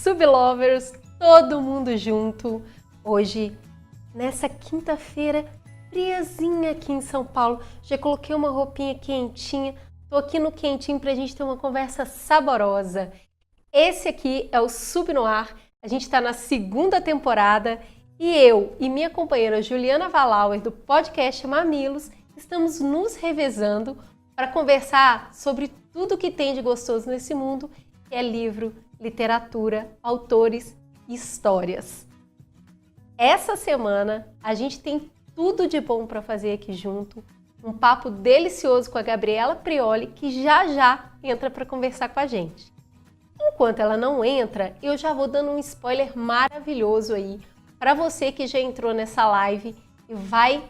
Sublovers, todo mundo junto. Hoje, nessa quinta-feira, friazinha aqui em São Paulo. Já coloquei uma roupinha quentinha. Tô aqui no quentinho pra gente ter uma conversa saborosa. Esse aqui é o Sub no Ar. A gente tá na segunda temporada e eu e minha companheira Juliana Valauer, do podcast Mamilos, estamos nos revezando para conversar sobre tudo que tem de gostoso nesse mundo, que é livro, literatura, autores e histórias. Essa semana a gente tem tudo de bom para fazer aqui junto, um papo delicioso com a Gabriela Prioli, que já entra para conversar com a gente. Enquanto ela não entra, eu já vou dando um spoiler maravilhoso aí para você que já entrou nessa live e vai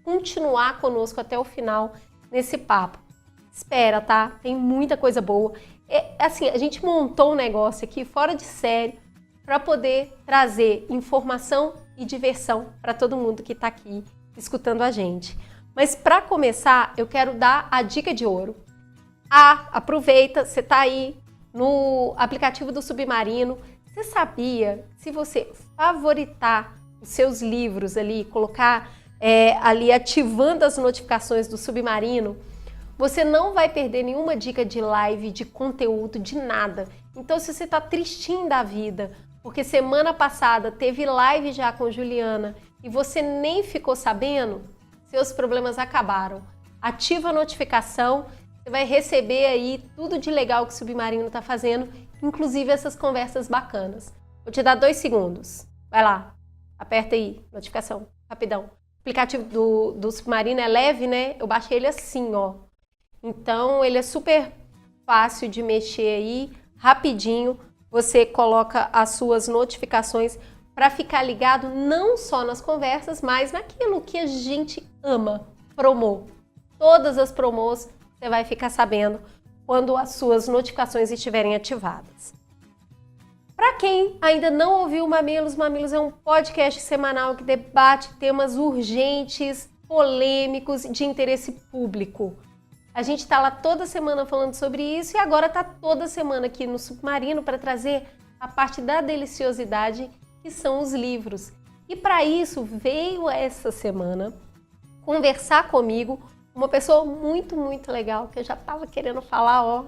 continuar conosco até o final nesse papo. Espera, tá? Tem muita coisa boa. A gente montou um negócio aqui fora de série para poder trazer informação e diversão para todo mundo que está aqui escutando a gente. Mas para começar, eu quero dar a dica de ouro. Aproveita, você está aí no aplicativo do Submarino. Você sabia, se você favoritar os seus livros ali, colocar ali ativando as notificações do Submarino, você não vai perder nenhuma dica de live, de conteúdo, de nada. Então, se você está tristinho da vida, porque semana passada teve live já com Juliana e você nem ficou sabendo, seus problemas acabaram. Ativa a notificação, você vai receber aí tudo de legal que o Submarino está fazendo, inclusive essas conversas bacanas. Vou te dar 2 segundos. Vai lá, aperta aí, notificação, rapidão. O aplicativo do Submarino é leve, né? Eu baixei ele assim, ó. Então, ele é super fácil de mexer aí, rapidinho. Você coloca as suas notificações para ficar ligado não só nas conversas, mas naquilo que a gente ama, promo. Todas as promos você vai ficar sabendo quando as suas notificações estiverem ativadas. Para quem ainda não ouviu Mamilos, Mamilos é um podcast semanal que debate temas urgentes, polêmicos, de interesse público. A gente está lá toda semana falando sobre isso e agora está toda semana aqui no Submarino para trazer a parte da deliciosidade que são os livros. E para isso veio essa semana conversar comigo uma pessoa muito legal que eu já estava querendo falar, ó.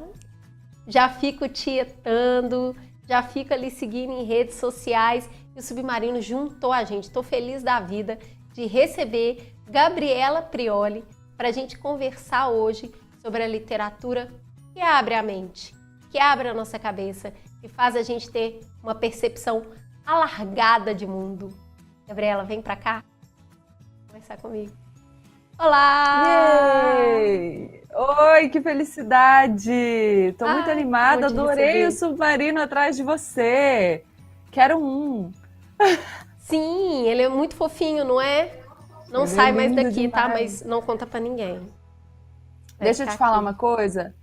Já fico tietando, já fico ali seguindo em redes sociais e o Submarino juntou a gente. Estou feliz da vida de receber Gabriela Prioli para a gente conversar hoje sobre a literatura que abre a mente, que abre a nossa cabeça e faz a gente ter uma percepção alargada de mundo. Gabriela, vem para cá conversar comigo. Olá! Yay! Oi, que felicidade! Estou muito animada, adorei o Submarino atrás de você. Quero um. Sim, ele é muito fofinho, não é? Não Ele sai é mais lindo daqui, tá? demais. Mas não conta pra ninguém. Deixa eu te falar uma coisa.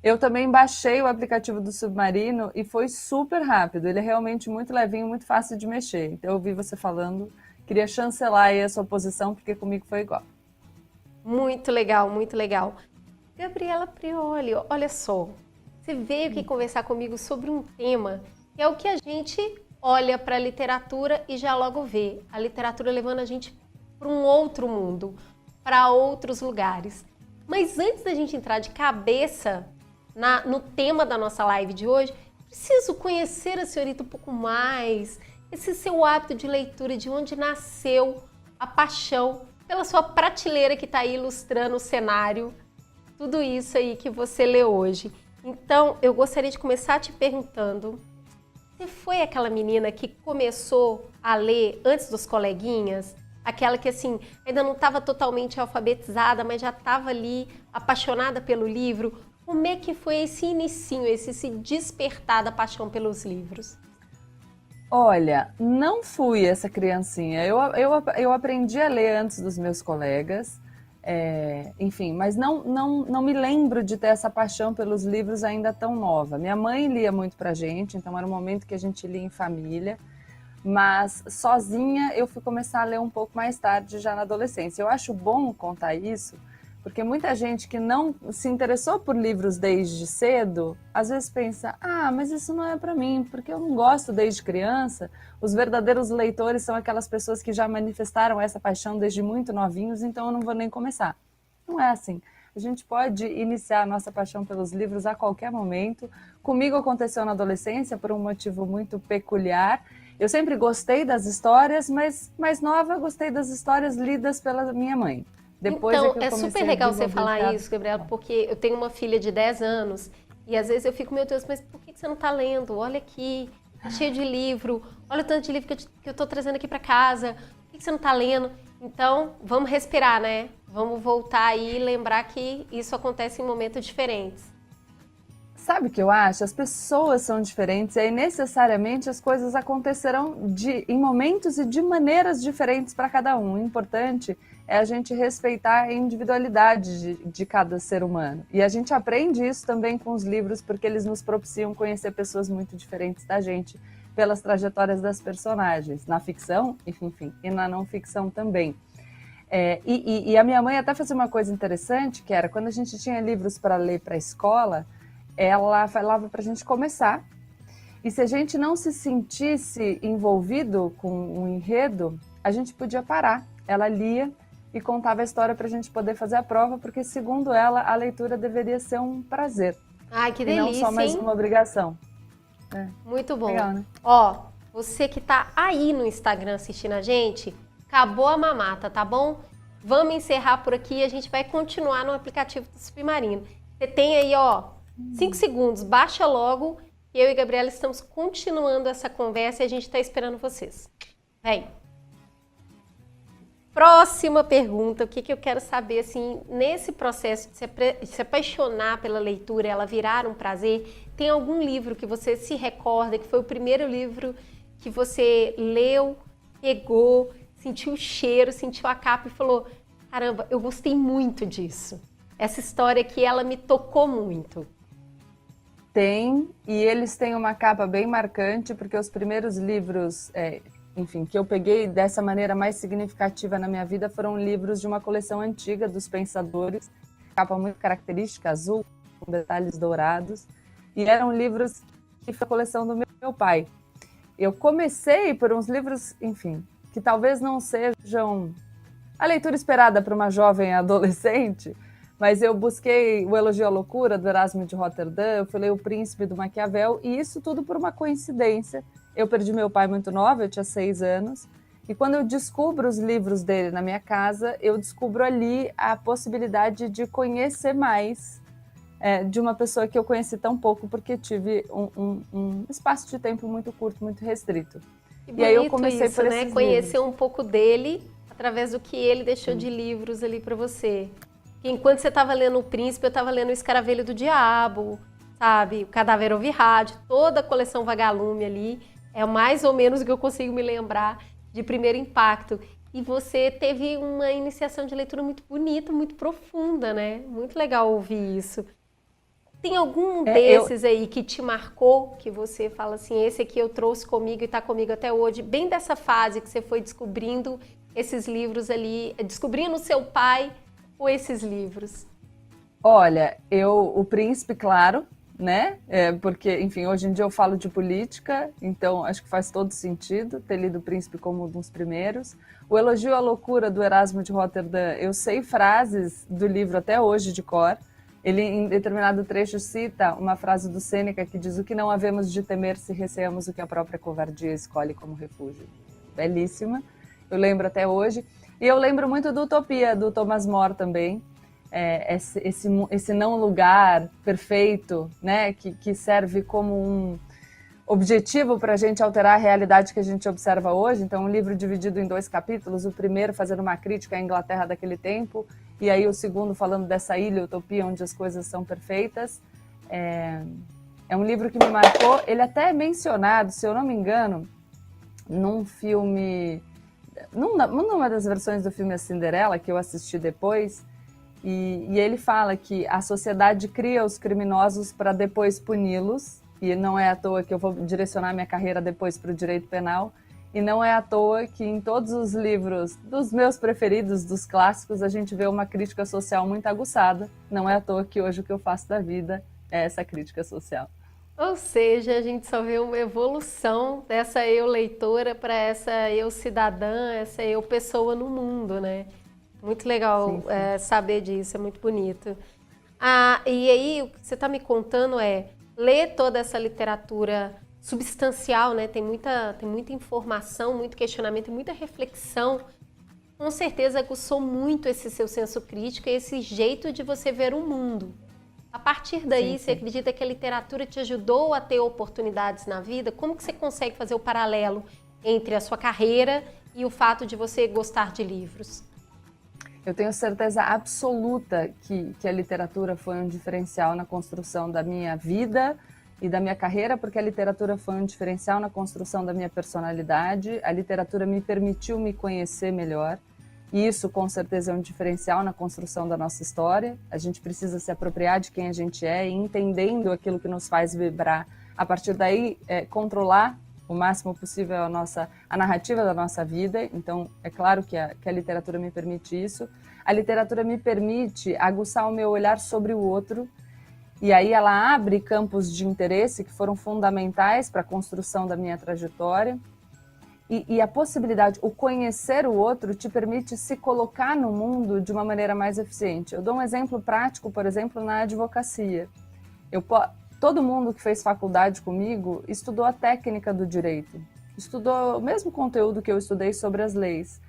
Eu também baixei o aplicativo do Submarino e foi super rápido. Ele é realmente muito levinho, muito fácil de mexer. Então eu ouvi você falando, queria chancelar aí a sua posição, porque comigo foi igual. Muito legal, muito legal. Gabriela Prioli, olha só. Você veio aqui conversar comigo sobre um tema que é o que a gente olha para a literatura e já logo vê. A literatura levando a gente para um outro mundo, para outros lugares. Mas antes da gente entrar de cabeça no tema da nossa live de hoje, preciso conhecer a senhorita um pouco mais, esse seu hábito de leitura, de onde nasceu a paixão pela sua prateleira que está aí ilustrando o cenário, tudo isso aí que você lê hoje. Então, eu gostaria de começar te perguntando, você foi aquela menina que começou a ler antes dos coleguinhas? Aquela que, assim, ainda não estava totalmente alfabetizada, mas já estava ali apaixonada pelo livro? Como é que foi esse inicinho, esse se despertar da paixão pelos livros? Olha, não fui essa criancinha. Eu aprendi a ler antes dos meus colegas, enfim, mas não me lembro de ter essa paixão pelos livros ainda tão nova. Minha mãe lia muito pra gente, então era um momento que a gente lia em família, mas sozinha eu fui começar a ler um pouco mais tarde, já na adolescência. Eu acho bom contar isso, Porque muita gente que não se interessou por livros desde cedo, às vezes pensa, mas isso não é para mim, porque eu não gosto desde criança. Os verdadeiros leitores são aquelas pessoas que já manifestaram essa paixão desde muito novinhos, então eu não vou nem começar. Não é assim. A gente pode iniciar a nossa paixão pelos livros a qualquer momento. Comigo aconteceu na adolescência por um motivo muito peculiar. Eu sempre gostei das histórias, mas mais nova gostei das histórias lidas pela minha mãe. Depois então, que eu é comecei super a legal você desenvolver falar isso, Gabriela, porque eu tenho uma filha de 10 anos e às vezes eu fico, meu Deus, mas por que você não está lendo? Olha aqui, tá cheio de livro, olha o tanto de livro que eu estou trazendo aqui para casa, por que você não está lendo? Então, vamos respirar, né? Vamos voltar aí e lembrar que isso acontece em momentos diferentes. Sabe o que eu acho? As pessoas são diferentes e aí necessariamente as coisas acontecerão em momentos e de maneiras diferentes para cada um. O importante é a gente respeitar a individualidade de cada ser humano. E a gente aprende isso também com os livros, porque eles nos propiciam conhecer pessoas muito diferentes da gente, pelas trajetórias das personagens, na ficção, enfim, e na não ficção também. E a minha mãe até fazia uma coisa interessante, que era quando a gente tinha livros para ler para a escola, ela falava para a gente começar, e se a gente não se sentisse envolvido com o enredo, a gente podia parar. Ela lia e contava a história para a gente poder fazer a prova, porque segundo ela, a leitura deveria ser um prazer. Ai, que e delícia, não só mais hein? uma obrigação. Muito bom. Legal, né? Ó, você que tá aí no Instagram assistindo a gente, acabou a mamata, tá bom? Vamos encerrar por aqui e a gente vai continuar no aplicativo do Submarino. Você tem aí, ó, 5 segundos, baixa logo. Eu e Gabriela estamos continuando essa conversa e a gente está esperando vocês. Vem. Próxima pergunta, o que eu quero saber, assim, nesse processo de se apaixonar pela leitura, ela virar um prazer, tem algum livro que você se recorda, que foi o primeiro livro que você leu, pegou, sentiu o cheiro, sentiu a capa e falou, caramba, eu gostei muito disso. Essa história aqui, ela me tocou muito. Tem, e eles têm uma capa bem marcante, porque os primeiros livros, enfim, que eu peguei dessa maneira mais significativa na minha vida foram livros de uma coleção antiga dos Pensadores, capa muito característica, azul, com detalhes dourados, e eram livros que foi a coleção do meu pai. Eu comecei por uns livros, enfim, que talvez não sejam a leitura esperada para uma jovem adolescente, mas eu busquei o Elogio à Loucura, do Erasmo de Roterdã, eu fui ler O Príncipe, do Maquiavel, e isso tudo por uma coincidência. Eu perdi meu pai muito nova, eu tinha 6 anos, e quando eu descubro os livros dele na minha casa, eu descubro ali a possibilidade de conhecer mais de uma pessoa que eu conheci tão pouco, porque tive um espaço de tempo muito curto, muito restrito. E aí eu comecei isso, por esses livros. Conhecer um pouco dele através do que ele deixou de livros ali para você. Enquanto você estava lendo O Príncipe, eu estava lendo O Escaravelho do Diabo, sabe? O Cadáver Ouve Rádio, toda a coleção Vagalume ali. É mais ou menos o que eu consigo me lembrar de primeiro impacto. E você teve uma iniciação de leitura muito bonita, muito profunda, né? Muito legal ouvir isso. Tem algum desses aí que te marcou, que você fala assim, esse aqui eu trouxe comigo e está comigo até hoje, bem dessa fase que você foi descobrindo esses livros ali, descobrindo o seu pai com esses livros? Olha, O Príncipe, claro, né? Porque, enfim, hoje em dia eu falo de política, então acho que faz todo sentido ter lido O Príncipe como um dos primeiros. O Elogio à Loucura, do Erasmo de Roterdã, eu sei frases do livro até hoje de cor. Ele, em determinado trecho, cita uma frase do Sêneca que diz: o que não havemos de temer se receamos o que a própria covardia escolhe como refúgio. Belíssima, eu lembro até hoje. E eu lembro muito do Utopia, do Thomas More também. Esse não lugar perfeito, né, que serve como um objetivo para a gente alterar a realidade que a gente observa hoje. Então, um livro dividido em 2 capítulos, o primeiro fazendo uma crítica à Inglaterra daquele tempo, e aí o segundo falando dessa ilha, Utopia, onde as coisas são perfeitas. É um livro que me marcou. Ele até é mencionado, se eu não me engano, num filme, numa das versões do filme A Cinderela, que eu assisti depois, e ele fala que a sociedade cria os criminosos para depois puni-los, e não é à toa que eu vou direcionar minha carreira depois para o direito penal, E não é à toa que em todos os livros dos meus preferidos, dos clássicos, a gente vê uma crítica social muito aguçada. Não é à toa que hoje o que eu faço da vida é essa crítica social. Ou seja, a gente só vê uma evolução dessa eu leitora para essa eu cidadã, essa eu pessoa no mundo, né? Muito legal Sim, sim. saber disso, é muito bonito. Ah, e aí, o que você está me contando é ler toda essa literatura substancial, né? Tem muita informação, muito questionamento, muita reflexão. Com certeza aguçou muito esse seu senso crítico e esse jeito de você ver o mundo. A partir daí, Sim, você sim. acredita que a literatura te ajudou a ter oportunidades na vida? Como que você consegue fazer o paralelo entre a sua carreira e o fato de você gostar de livros? Eu tenho certeza absoluta que a literatura foi um diferencial na construção da minha vida e da minha carreira, porque a literatura foi um diferencial na construção da minha personalidade, a literatura me permitiu me conhecer melhor, e isso com certeza é um diferencial na construção da nossa história. A gente precisa se apropriar de quem a gente é, e entendendo aquilo que nos faz vibrar, a partir daí controlar o máximo possível a narrativa da nossa vida. Então, é claro que a literatura me permite isso. A literatura me permite aguçar o meu olhar sobre o outro, e aí ela abre campos de interesse que foram fundamentais para a construção da minha trajetória. E a possibilidade, o conhecer o outro te permite se colocar no mundo de uma maneira mais eficiente. Eu dou um exemplo prático, por exemplo, na advocacia. Todo mundo que fez faculdade comigo estudou a técnica do direito, estudou o mesmo conteúdo que eu estudei sobre as leis.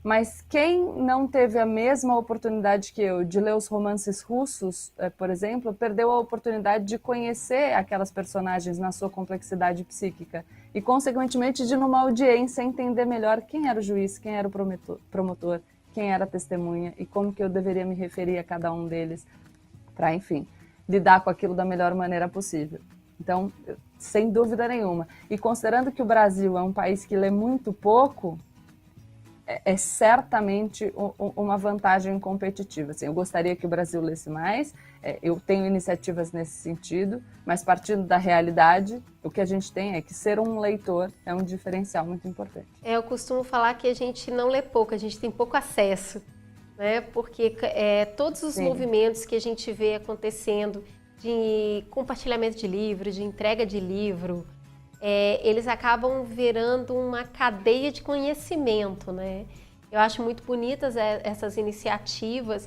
Mas quem não teve a mesma oportunidade que eu de ler os romances russos, por exemplo, perdeu a oportunidade de conhecer aquelas personagens na sua complexidade psíquica e, consequentemente, de numa audiência entender melhor quem era o juiz, quem era o promotor, quem era a testemunha e como que eu deveria me referir a cada um deles para, enfim, lidar com aquilo da melhor maneira possível. Então, sem dúvida nenhuma. E considerando que o Brasil é um país que lê muito pouco, é certamente uma vantagem competitiva. Assim, eu gostaria que o Brasil lesse mais, eu tenho iniciativas nesse sentido, mas partindo da realidade, o que a gente tem é que ser um leitor é um diferencial muito importante. Eu costumo falar que a gente não lê pouco, a gente tem pouco acesso, né? Porque todos os Sim. movimentos que a gente vê acontecendo de compartilhamento de livro, de entrega de livro, eles acabam virando uma cadeia de conhecimento, né? Eu acho muito bonitas essas iniciativas,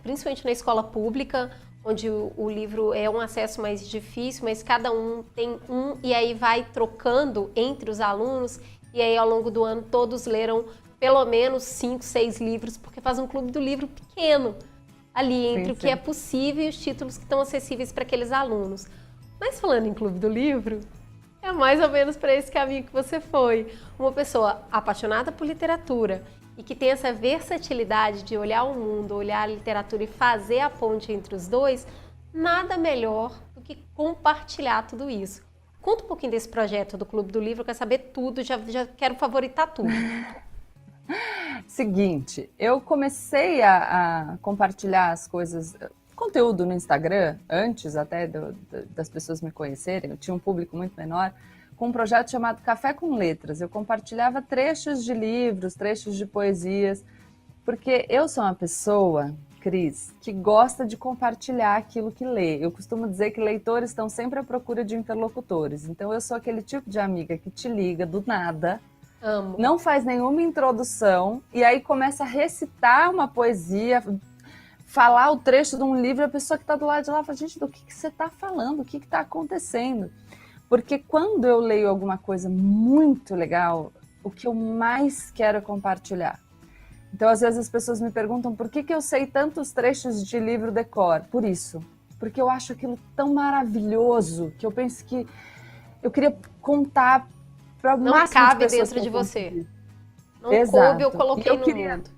principalmente na escola pública, onde o livro é um acesso mais difícil, mas cada um tem um, e aí vai trocando entre os alunos, e aí ao longo do ano todos leram pelo menos 5, 6 livros, porque faz um clube do livro pequeno, ali entre o que é possível e os títulos que estão acessíveis para aqueles alunos. Mas falando em clube do livro, é mais ou menos para esse caminho que você foi. Uma pessoa apaixonada por literatura e que tem essa versatilidade de olhar o mundo, olhar a literatura e fazer a ponte entre os dois, nada melhor do que compartilhar tudo isso. Conta um pouquinho desse projeto do Clube do Livro, eu quero saber tudo, já quero favoritar tudo. Seguinte, eu comecei a compartilhar as coisas, conteúdo no Instagram, antes até das pessoas me conhecerem, eu tinha um público muito menor, com um projeto chamado Café com Letras. Eu compartilhava trechos de livros, trechos de poesias, porque eu sou uma pessoa, Cris, que gosta de compartilhar aquilo que lê. Eu costumo dizer que leitores estão sempre à procura de interlocutores. Então eu sou aquele tipo de amiga que te liga do nada, Amo. não faz nenhuma introdução e aí começa a recitar uma poesia, falar o trecho de um livro, a pessoa que está do lado de lá fala, gente, do que você está falando? O que está acontecendo? Porque quando eu leio alguma coisa muito legal, o que eu mais quero é compartilhar. Então, às vezes as pessoas me perguntam por que eu sei tantos trechos de livro de cor? Por isso. Porque eu acho aquilo tão maravilhoso que eu penso que eu queria contar para o máximo de pessoas. Não cabe dentro de você. Não coube, eu coloquei no mundo.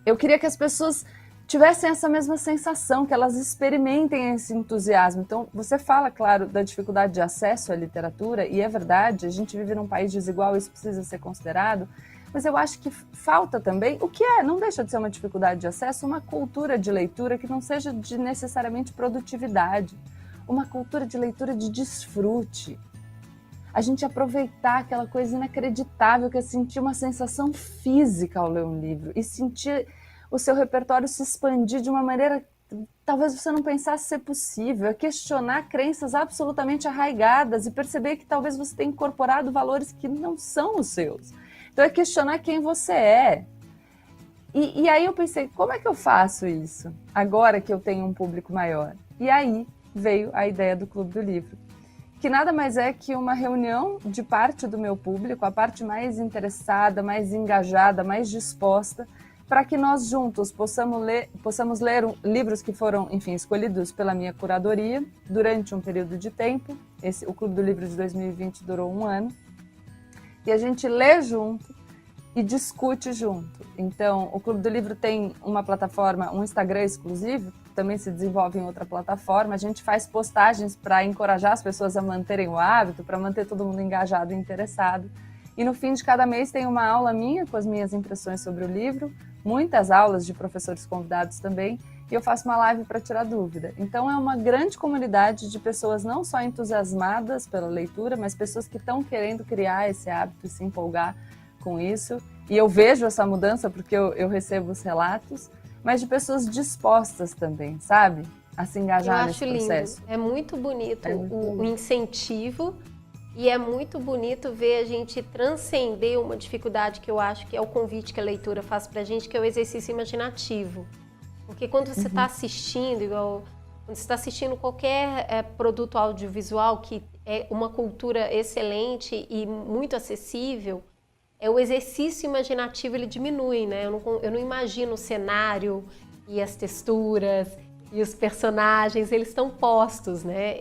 Eu queria que as pessoas tivessem essa mesma sensação, que elas experimentem esse entusiasmo. Então, você fala, claro, da dificuldade de acesso à literatura, e é verdade, a gente vive num país desigual, isso precisa ser considerado, mas eu acho que falta também, o que não deixa de ser uma dificuldade de acesso, uma cultura de leitura que não seja de necessariamente produtividade, uma cultura de leitura de desfrute. a gente aproveitar aquela coisa inacreditável que é sentir uma sensação física ao ler um livro e sentir o seu repertório se expandir de uma maneira que talvez você não pensasse ser possível, é questionar crenças absolutamente arraigadas e perceber que talvez você tenha incorporado valores que não são os seus. Então é questionar quem você é. E aí eu pensei, como é que eu faço isso agora que eu tenho um público maior? E aí veio a ideia do Clube do Livro, que nada mais é que uma reunião de parte do meu público, a parte mais interessada, mais engajada, mais disposta, para que nós juntos possamos ler livros que foram, enfim, escolhidos pela minha curadoria durante um período de tempo. O Clube do Livro de 2020 durou 1 ano. E a gente lê junto e discute junto. Então, o Clube do Livro tem uma plataforma, um Instagram exclusivo, também se desenvolve em outra plataforma. A gente faz postagens para encorajar as pessoas a manterem o hábito, para manter todo mundo engajado e interessado. E no fim de cada mês tem uma aula minha com as minhas impressões sobre o livro, muitas aulas de professores convidados também, e eu faço uma live para tirar dúvida. Então é uma grande comunidade de pessoas não só entusiasmadas pela leitura, mas pessoas que estão querendo criar esse hábito e se empolgar com isso. E eu vejo essa mudança porque eu recebo os relatos, mas de pessoas dispostas também, sabe? A se engajar nesse processo. Lindo. É muito bonito o lindo. incentivo. E é muito bonito ver a gente transcender uma dificuldade que eu acho que é o convite que a leitura faz pra gente, que é o exercício imaginativo. Porque quando você está assistindo, quando você está assistindo qualquer produto audiovisual que é uma cultura excelente e muito acessível, o exercício imaginativo ele diminui, né? Eu não imagino o cenário e as texturas e os personagens, eles estão postos, né?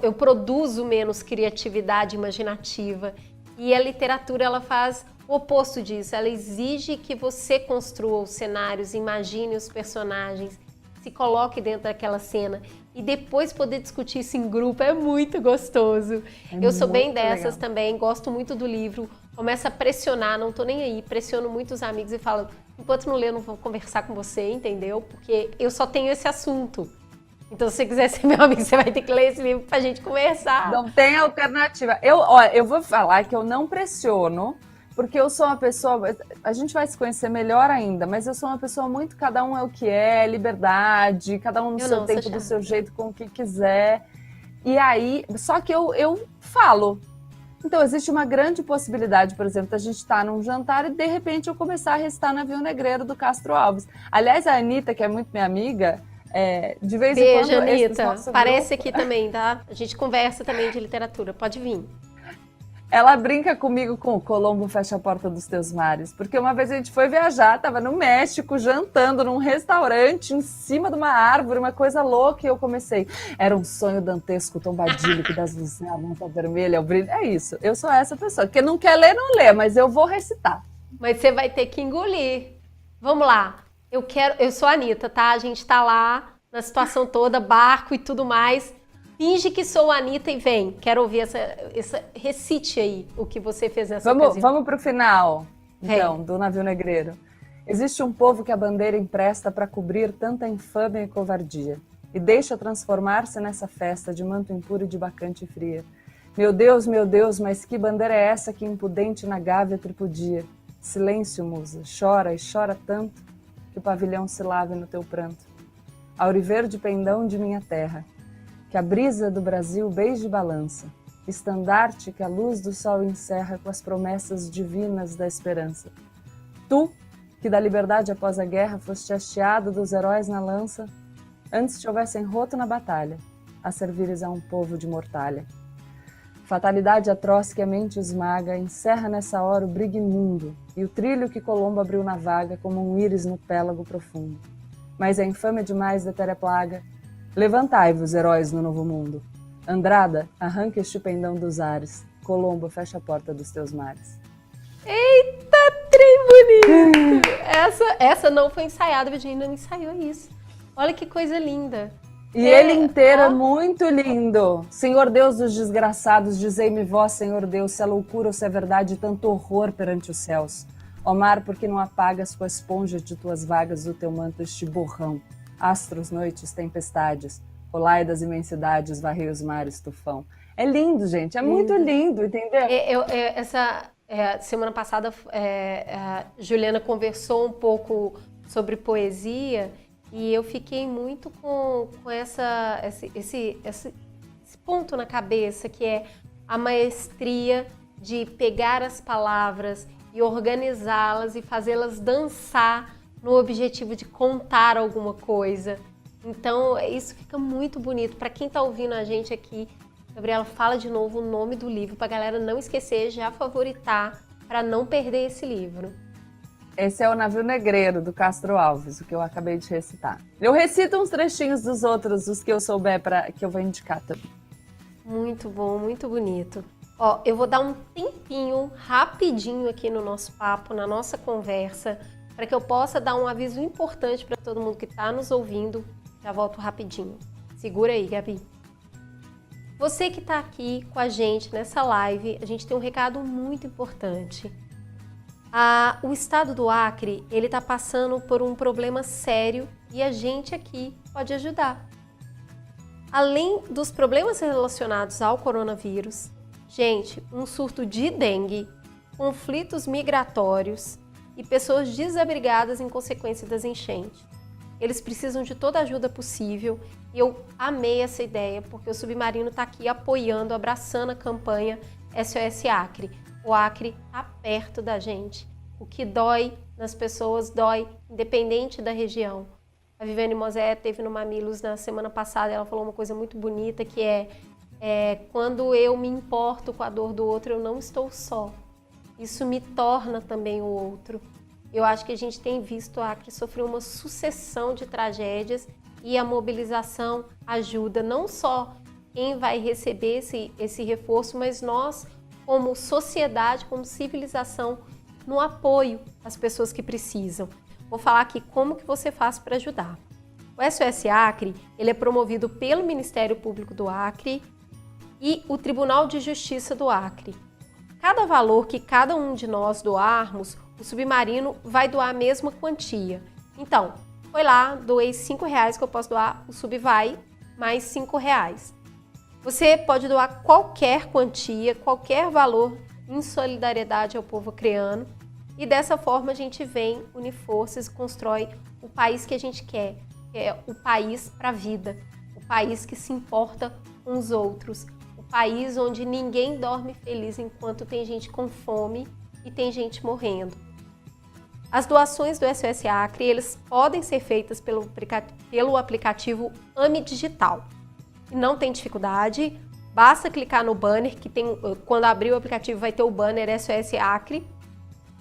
Eu produzo menos criatividade imaginativa e a literatura ela faz o oposto disso. Ela exige que você construa os cenários, imagine os personagens, se coloque dentro daquela cena e depois poder discutir isso em grupo é muito gostoso. Eu sou bem dessas legal. Também, gosto muito do livro, começo a pressionar, não tô nem aí, pressiono muito os amigos e falo, enquanto não ler, eu não vou conversar com você, entendeu? Porque eu só tenho esse assunto. Então, se você quiser ser meu amigo, você vai ter que ler esse livro pra gente conversar. Não tem alternativa. Eu vou falar que eu não pressiono, porque eu sou uma pessoa... A gente vai se conhecer melhor ainda, mas eu sou uma pessoa muito... Cada um é o que é, liberdade, cada um no seu tempo, do seu jeito, com o que quiser. E aí... Só que eu falo. Então, existe uma grande possibilidade, por exemplo, da gente estar num jantar e, de repente, eu começar a recitar Navio Negreiro, do Castro Alves. Aliás, a Anitta, que é muito minha amiga, de vez em quando... Beijo, Anitta. Aparece aqui também, tá? A gente conversa também de literatura. Pode vir. Ela brinca comigo com o Colombo fecha a porta dos teus mares, porque uma vez a gente foi viajar, tava no México, jantando num restaurante, em cima de uma árvore, uma coisa louca, e eu comecei. Era um sonho dantesco, tombadílico, das luzes, a monta vermelha, o brilho. É isso, eu sou essa pessoa, que não quer ler, não lê, mas eu vou recitar. Mas você vai ter que engolir. Vamos lá, eu sou a Anitta, tá? A gente tá lá, na situação toda, barco e tudo mais. Finge que sou a Anitta e vem. Quero ouvir essa recite aí, o que você fez nessa ocasião. Vamos pro final, então, do Navio Negreiro. Existe um povo que a bandeira empresta para cobrir tanta infâmia e covardia, e deixa transformar-se nessa festa de manto impuro e de bacante fria. Meu Deus, mas que bandeira é essa que impudente na gávea tripudia? Silêncio, musa, chora e chora tanto que o pavilhão se lave no teu pranto. Auriverde pendão de minha terra, que a brisa do Brasil beije e balança, estandarte que a luz do sol encerra com as promessas divinas da esperança. Tu, que da liberdade após a guerra foste hasteado dos heróis na lança, antes te houvessem roto na batalha, a servires a um povo de mortalha. Fatalidade atroz que a mente esmaga, encerra nessa hora o brigue imundo, e o trilho que Colombo abriu na vaga como um íris no pélago profundo. Mas é infame demais da etérea plaga. Levantai-vos, heróis no novo mundo. Andrada, arranca este pendão dos ares. Colombo, fecha a porta dos teus mares. Eita, trem bonito! Essa não foi ensaiada, Virginia não ensaiou isso. Olha que coisa linda. E ele inteiro é muito lindo. Senhor Deus dos desgraçados, dizei-me vós, Senhor Deus, se é loucura ou se é verdade tanto horror perante os céus. Ó mar, porque não apagas com a esponja de tuas vagas do teu manto este borrão? Astros, noites, tempestades, colai das imensidades, varrei os mares, tufão. É lindo, gente, é muito lindo, entendeu? Semana passada a Juliana conversou um pouco sobre poesia e eu fiquei muito com esse ponto na cabeça, que é a maestria de pegar as palavras e organizá-las e fazê-las dançar no objetivo de contar alguma coisa. Então, isso fica muito bonito. Para quem está ouvindo a gente aqui, Gabriela, fala de novo o nome do livro para a galera não esquecer, já favoritar, para não perder esse livro. Esse é O Navio Negreiro, do Castro Alves, o que eu acabei de recitar. Eu recito uns trechinhos dos outros, os que eu souber, que eu vou indicar também. Muito bom, muito bonito. Ó, eu vou dar um tempinho rapidinho aqui no nosso papo, na nossa conversa, para que eu possa dar um aviso importante para todo mundo que está nos ouvindo. Já volto rapidinho. Segura aí, Gabi. Você que está aqui com a gente nessa live, a gente tem um recado muito importante. O estado do Acre, ele está passando por um problema sério e a gente aqui pode ajudar. Além dos problemas relacionados ao coronavírus, gente, um surto de dengue, conflitos migratórios e pessoas desabrigadas em consequência das enchentes. Eles precisam de toda a ajuda possível e eu amei essa ideia porque o Submarino está aqui apoiando, abraçando a campanha SOS Acre. O Acre está perto da gente. O que dói nas pessoas dói, independente da região. A Viviane Mosé teve no Mamilos na semana passada, ela falou uma coisa muito bonita que quando eu me importo com a dor do outro, eu não estou só. Isso me torna também o outro. Eu acho que a gente tem visto a Acre sofrer uma sucessão de tragédias e a mobilização ajuda não só quem vai receber esse reforço, mas nós, como sociedade, como civilização, no apoio às pessoas que precisam. Vou falar aqui como que você faz para ajudar. O SOS Acre, ele é promovido pelo Ministério Público do Acre e o Tribunal de Justiça do Acre. Cada valor que cada um de nós doarmos, o Submarino vai doar a mesma quantia. Então, foi lá, doei R$5 que eu posso doar, o Sub vai mais R$5. Você pode doar qualquer quantia, qualquer valor em solidariedade ao povo acreano. E dessa forma a gente vem, une forças e constrói o país que a gente quer, que é o país para a vida, o país que se importa com os outros, o país onde ninguém dorme feliz enquanto tem gente com fome e tem gente morrendo. As doações do SOS Acre, eles podem ser feitas pelo aplicativo AME Digital. E não tem dificuldade, basta clicar no banner, que tem, quando abrir o aplicativo vai ter o banner SOS Acre.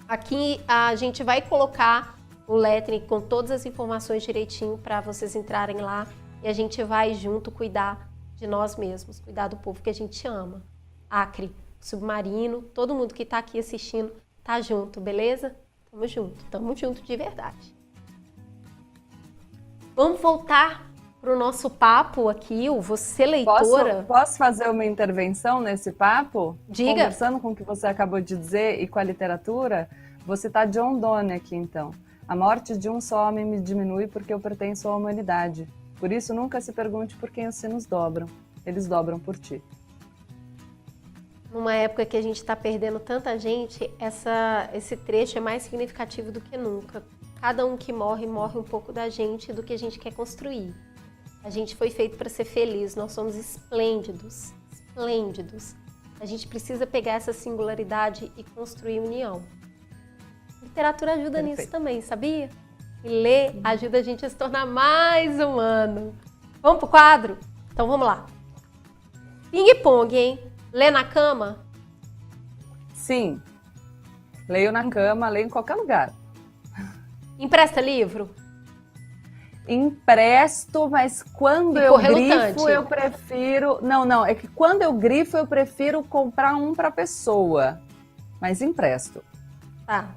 Aqui a gente vai colocar o lettering com todas as informações direitinho para vocês entrarem lá e a gente vai junto cuidar de nós mesmos, cuidar do povo que a gente ama. Acre, Submarino, todo mundo que está aqui assistindo tá junto, beleza? Tamo junto de verdade. Vamos voltar para o nosso papo aqui, o Você Leitora. Posso fazer uma intervenção nesse papo? Diga. Conversando com o que você acabou de dizer e com a literatura, você tá John Donne aqui então. A morte de um só homem me diminui porque eu pertenço à humanidade. Por isso nunca se pergunte por quem os sinos dobram. Eles dobram por ti. Numa época que a gente está perdendo tanta gente, esse trecho é mais significativo do que nunca. Cada um que morre, morre um pouco da gente e do que a gente quer construir. A gente foi feito para ser feliz, nós somos esplêndidos, esplêndidos. A gente precisa pegar essa singularidade e construir união. A literatura ajuda nisso também, sabia? E ler ajuda a gente a se tornar mais humano. Vamos pro quadro? Então vamos lá. Ping-pong, hein? Lê na cama? Sim. Leio na cama, leio em qualquer lugar. Empresta livro? Empresto, mas quando eu grifo, eu prefiro... Não, é que quando eu grifo, eu prefiro comprar um para pessoa. Mas empresto. Tá.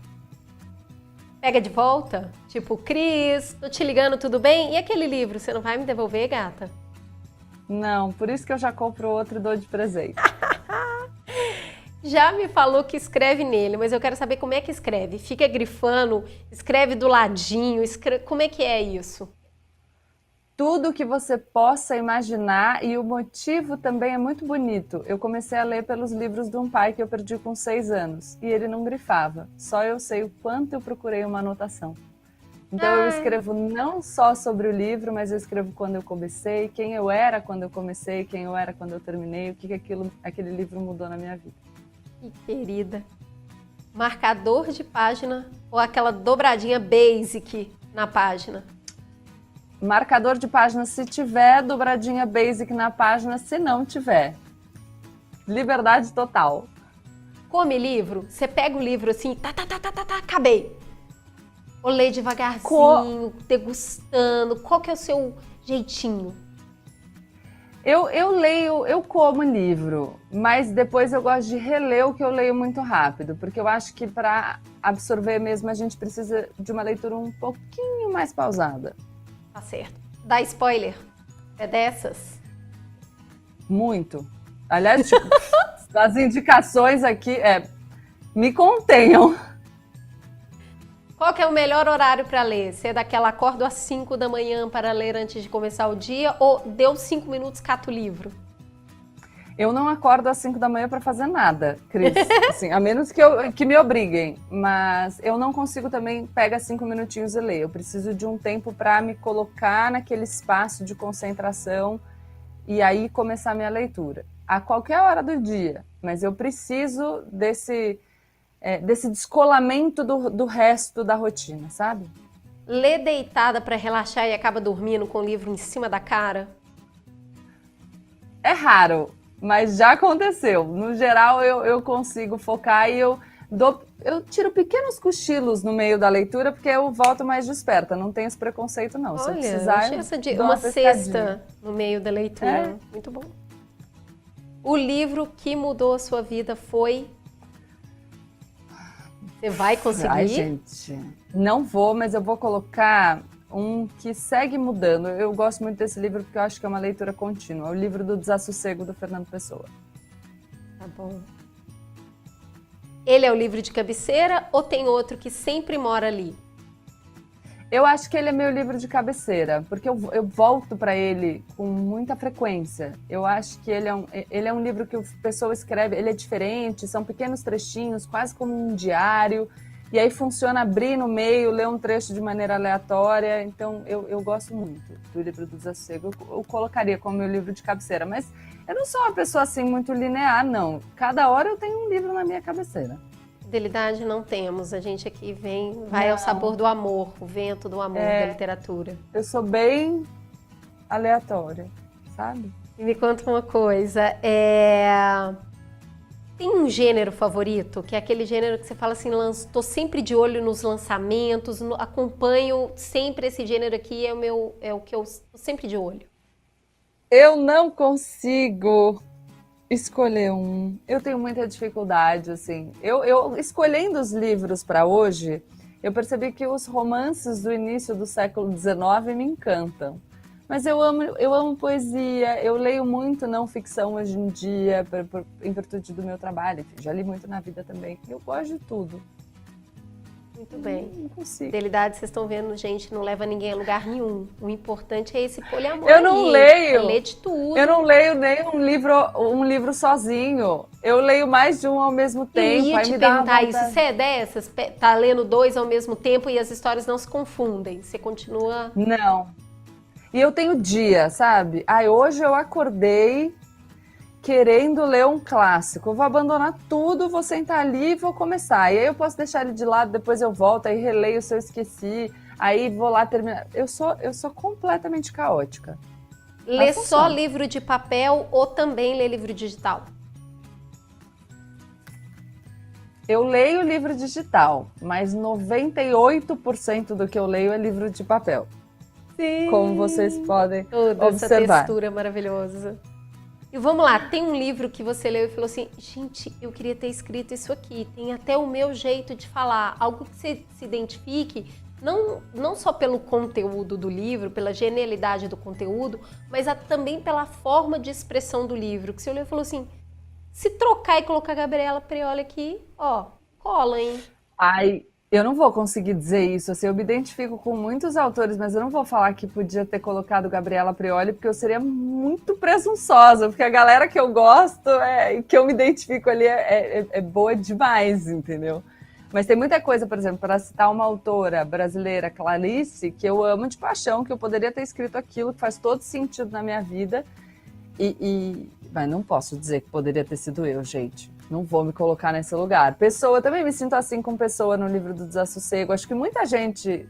Pega de volta? Tipo, Cris, tô te ligando, tudo bem? E aquele livro, você não vai me devolver, gata? Não, por isso que eu já compro outro e dou de presente. Já me falou que escreve nele, mas eu quero saber como é que escreve. Fica grifando, escreve do ladinho, como é que é isso? tudo que você possa imaginar, e o motivo também é muito bonito. Eu comecei a ler pelos livros de um pai que eu perdi com 6 anos, e ele não grifava. Só eu sei o quanto eu procurei uma anotação. Então eu Ai, escrevo não só sobre o livro, mas eu escrevo quando eu comecei, quem eu era quando eu comecei, quem eu era quando eu terminei, o que aquele livro mudou na minha vida. que querida. Marcador de página ou aquela dobradinha basic na página? Marcador de página se tiver, dobradinha basic na página se não tiver. Liberdade total. Come livro? Você pega o livro assim, acabei. Ou lê devagarzinho, degustando. Qual que é o seu jeitinho? Eu leio, eu como livro, mas depois eu gosto de reler o que eu leio muito rápido, porque eu acho que para absorver mesmo a gente precisa de uma leitura um pouquinho mais pausada. Tá certo. Dá spoiler. É dessas? Muito. Aliás, tipo, as indicações aqui me contenham. Qual que é o melhor horário para ler? Você é daquela acordo às 5 da manhã para ler antes de começar o dia ou deu 5 minutos, cata o livro? Eu não acordo às 5 da manhã para fazer nada, Cris. Assim, a menos que me obriguem. Mas eu não consigo também pegar 5 minutinhos e ler. Eu preciso de um tempo para me colocar naquele espaço de concentração e aí começar a minha leitura. A qualquer hora do dia. Mas eu preciso desse descolamento do resto da rotina, sabe? Lê deitada para relaxar e acaba dormindo com o livro em cima da cara? É raro, mas já aconteceu. No geral, eu consigo focar e eu tiro pequenos cochilos no meio da leitura, porque eu volto mais desperta. Não tenho esse preconceito, não. Se eu Olha, precisar, achei eu dou uma pescadinha. cesta no meio da leitura. É. Muito bom. O livro que mudou a sua vida foi... Você vai conseguir? Ai, gente, não vou, mas eu vou colocar um que segue mudando. Eu gosto muito desse livro porque eu acho que é uma leitura contínua. É o livro do Desassossego, do Fernando Pessoa. Tá bom. Ele é o livro de cabeceira ou tem outro que sempre mora ali? Eu acho que ele é meu livro de cabeceira, porque eu volto para ele com muita frequência. Eu acho que ele é um livro que a pessoa escreve, ele é diferente, são pequenos trechinhos, quase como um diário, e aí funciona abrir no meio, ler um trecho de maneira aleatória. Então eu gosto muito do livro do Desassossego. Eu colocaria como meu livro de cabeceira, mas eu não sou uma pessoa assim muito linear, não. Cada hora eu tenho um livro na minha cabeceira. Fidelidade não temos. A gente aqui vai ao sabor do amor, o vento do amor da literatura. Eu sou bem aleatória, sabe? E me conta uma coisa, tem um gênero favorito, que é aquele gênero que você fala assim, tô sempre de olho nos lançamentos, acompanho sempre esse gênero aqui, é o que eu tô sempre de olho. Eu não consigo escolher um. Eu tenho muita dificuldade, assim. Eu escolhendo os livros para hoje, eu percebi que os romances do início do século XIX me encantam. Mas eu amo poesia, eu leio muito não ficção hoje em dia, em virtude do meu trabalho. Enfim, já li muito na vida também. Eu gosto de tudo. Muito bem. Não consigo. Fidelidade, vocês estão vendo, gente, não leva ninguém a lugar nenhum. O importante é esse poliamor. Eu não leio. É ler de tudo. Eu não leio nem um livro sozinho. Eu leio mais de um ao mesmo tempo. Eu ia aí te me dá uma perguntar isso. vontade. Você é dessas? Tá lendo dois ao mesmo tempo e as histórias não se confundem. Você continua... Não. E eu tenho dia, sabe? Hoje eu acordei querendo ler um clássico. Eu vou abandonar tudo, vou sentar ali e vou começar. E aí eu posso deixar ele de lado, depois eu volto, aí releio se eu esqueci, aí vou lá terminar. Eu sou completamente caótica. Lê só livro de papel ou também lê livro digital? Eu leio livro digital, mas 98% do que eu leio é livro de papel. Sim. Como vocês podem Toda observar. essa textura maravilhosa. E vamos lá, tem um livro que você leu e falou assim, gente, eu queria ter escrito isso aqui, tem até o meu jeito de falar, algo que você se identifique, não só pelo conteúdo do livro, pela genialidade do conteúdo, mas também pela forma de expressão do livro, que você olhou e falou assim, se trocar e colocar a Gabriela Prioli aqui, ó, cola, hein? Ai, Eu não vou conseguir dizer isso, assim, eu me identifico com muitos autores, mas eu não vou falar que podia ter colocado Gabriela Prioli, porque eu seria muito presunçosa, porque a galera que eu gosto, que eu me identifico ali, é boa demais, entendeu? Mas tem muita coisa, por exemplo, para citar uma autora brasileira, Clarice, que eu amo de paixão, que eu poderia ter escrito aquilo, que faz todo sentido na minha vida, mas não posso dizer que poderia ter sido eu, gente. Não vou me colocar nesse lugar. Pessoa, também me sinto assim com Pessoa no livro do Desassossego. Acho que muita gente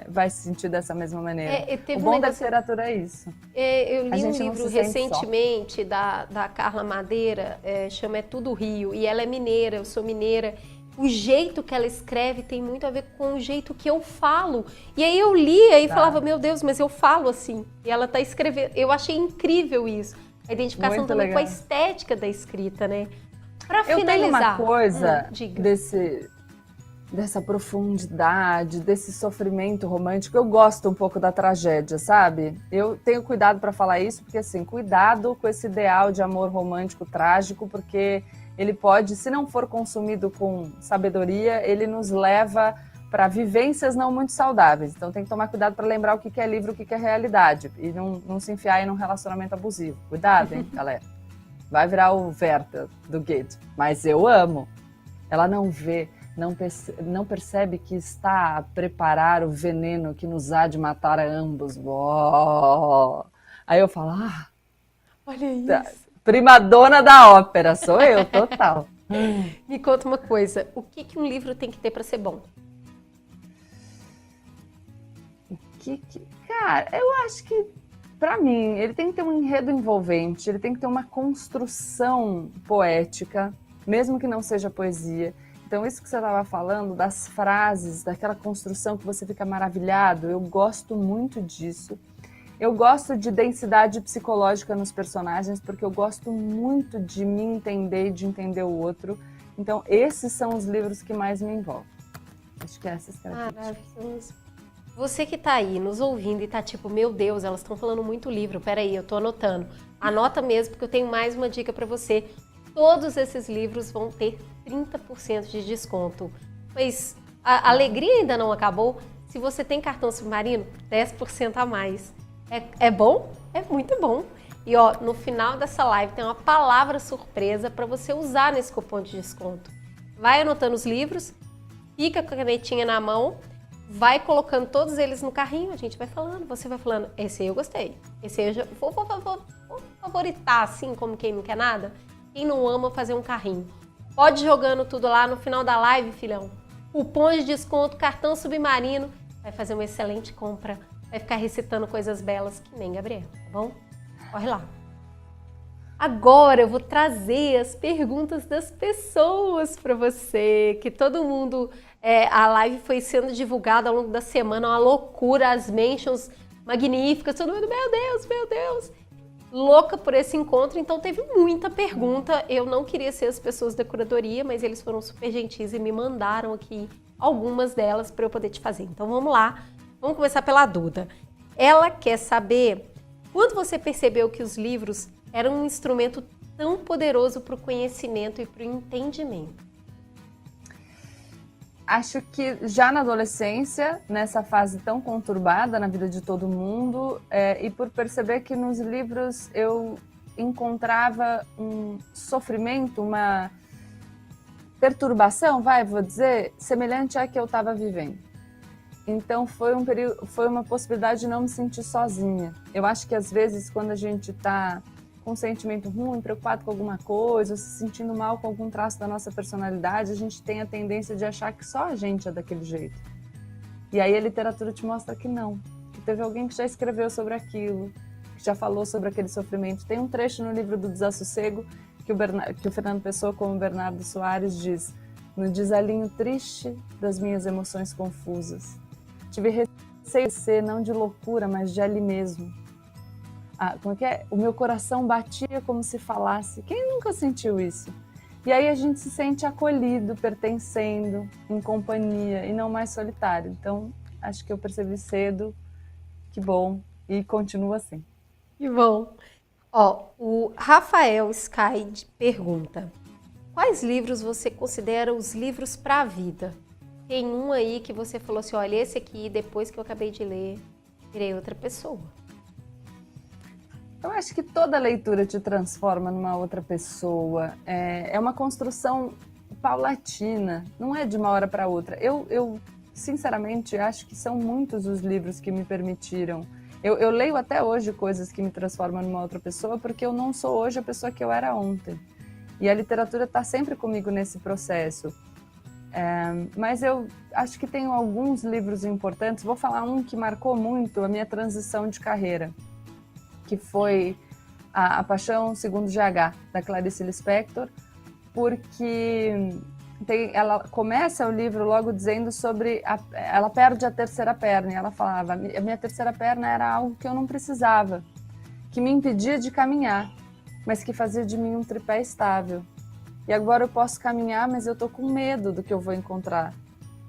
vai se sentir dessa mesma maneira. O bom da literatura é isso. Eu li um livro recentemente da Carla Madeira, chama É Tudo Rio, e ela é mineira, eu sou mineira. O jeito que ela escreve tem muito a ver com o jeito que eu falo. E aí eu lia e falava, meu Deus, mas eu falo assim. E ela tá escrevendo. Eu achei incrível isso. A identificação muito também legal. Com a estética da escrita, né? Para finalizar, eu tenho uma coisa dessa profundidade, desse sofrimento romântico. Eu gosto um pouco da tragédia, sabe? Eu tenho cuidado para falar isso, porque assim, cuidado com esse ideal de amor romântico trágico, porque ele pode, se não for consumido com sabedoria, ele nos leva para vivências não muito saudáveis. Então tem que tomar cuidado para lembrar o que é livro, o que é realidade, e não se enfiar em um relacionamento abusivo. Cuidado, hein, galera? Vai virar o Werther do Goethe, mas eu amo. Ela não vê, não percebe que está a preparar o veneno que nos há de matar a ambos. Oh! Aí eu falo, olha isso. Primadona da ópera, sou eu, total. Me conta uma coisa, o que um livro tem que ter para ser bom? Cara, eu acho que para mim, ele tem que ter um enredo envolvente, ele tem que ter uma construção poética, mesmo que não seja poesia. Então, isso que você estava falando, das frases, daquela construção que você fica maravilhado, eu gosto muito disso. Eu gosto de densidade psicológica nos personagens, porque eu gosto muito de me entender e de entender o outro. Então, esses são os livros que mais me envolvem. Acho que é essa estratégia. Maravilhoso. Você que tá aí nos ouvindo e tá tipo, meu Deus, elas estão falando muito livro, peraí, eu tô anotando. Anota mesmo, porque eu tenho mais uma dica para você. Todos esses livros vão ter 30% de desconto. Mas a alegria ainda não acabou. Se você tem cartão Submarino, 10% a mais. É bom? É muito bom. E ó, no final dessa live tem uma palavra surpresa para você usar nesse cupom de desconto. Vai anotando os livros, fica com a canetinha na mão, vai colocando todos eles no carrinho, a gente vai falando, você vai falando, esse aí eu gostei, esse aí eu já vou favoritar, assim, como quem não quer nada. Quem não ama fazer um carrinho. Pode ir jogando tudo lá no final da live, filhão. Cupom de desconto, cartão Submarino, vai fazer uma excelente compra, vai ficar recitando coisas belas que nem Gabriela, tá bom? Corre lá. Agora eu vou trazer as perguntas das pessoas para você, que todo mundo, a live foi sendo divulgada ao longo da semana, uma loucura, as mentions magníficas, todo mundo, meu Deus, louca por esse encontro, então teve muita pergunta, eu não queria ser as pessoas da curadoria, mas eles foram super gentis e me mandaram aqui algumas delas para eu poder te fazer. Então vamos lá, vamos começar pela Duda. Ela quer saber quando você percebeu que os livros eram um instrumento tão poderoso para o conhecimento e para o entendimento. Acho que já na adolescência, nessa fase tão conturbada na vida de todo mundo, e por perceber que nos livros eu encontrava um sofrimento, uma perturbação, vou dizer, semelhante à que eu estava vivendo. Então foi uma possibilidade de não me sentir sozinha. Eu acho que às vezes quando a gente está com um sentimento ruim, preocupado com alguma coisa, ou se sentindo mal com algum traço da nossa personalidade, a gente tem a tendência de achar que só a gente é daquele jeito. E aí a literatura te mostra que não, que teve alguém que já escreveu sobre aquilo, que já falou sobre aquele sofrimento. Tem um trecho no livro do Desassossego que o Fernando Pessoa, como o Bernardo Soares, diz: no desalinho triste das minhas emoções confusas, tive receio de ser não de loucura, mas de ali mesmo. Como é que é? O meu coração batia como se falasse. Quem nunca sentiu isso? E aí a gente se sente acolhido, pertencendo, em companhia e não mais solitário. Então, acho que eu percebi cedo, que bom, e continua assim. Que bom. O Rafael Sky pergunta: quais livros você considera os livros para a vida? tem um aí que você falou assim, olha, esse aqui, depois que eu acabei de ler, virei outra pessoa. Eu acho que toda leitura te transforma numa outra pessoa. É uma construção paulatina, não é de uma hora para outra. Eu, sinceramente, acho que são muitos os livros que me permitiram. Eu leio até hoje coisas que me transformam numa outra pessoa, porque eu não sou hoje a pessoa que eu era ontem. E a literatura está sempre comigo nesse processo. Mas eu acho que tenho alguns livros importantes. Vou falar um que marcou muito a minha transição de carreira, que foi A Paixão Segundo GH, da Clarice Lispector, porque ela começa o livro logo dizendo sobre... ela perde a terceira perna, e ela falava, a minha terceira perna era algo que eu não precisava, que me impedia de caminhar, mas que fazia de mim um tripé estável. E agora eu posso caminhar, mas eu tô com medo do que eu vou encontrar.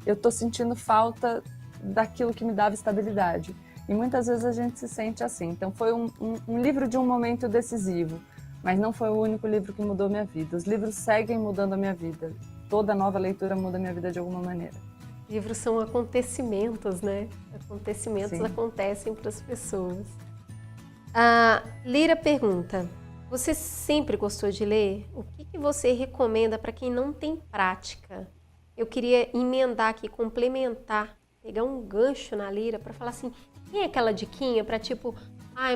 Eu tô sentindo falta daquilo que me dava estabilidade. E muitas vezes a gente se sente assim. Então foi um livro de um momento decisivo, mas não foi o único livro que mudou minha vida. Os livros seguem mudando a minha vida. Toda nova leitura muda a minha vida de alguma maneira. Livros são acontecimentos, né? Acontecimentos Sim. acontecem para as pessoas. A Lira pergunta, você sempre gostou de ler? O que você recomenda para quem não tem prática? Eu queria emendar aqui, complementar, pegar um gancho na Lira para falar assim, tem aquela diquinha para tipo,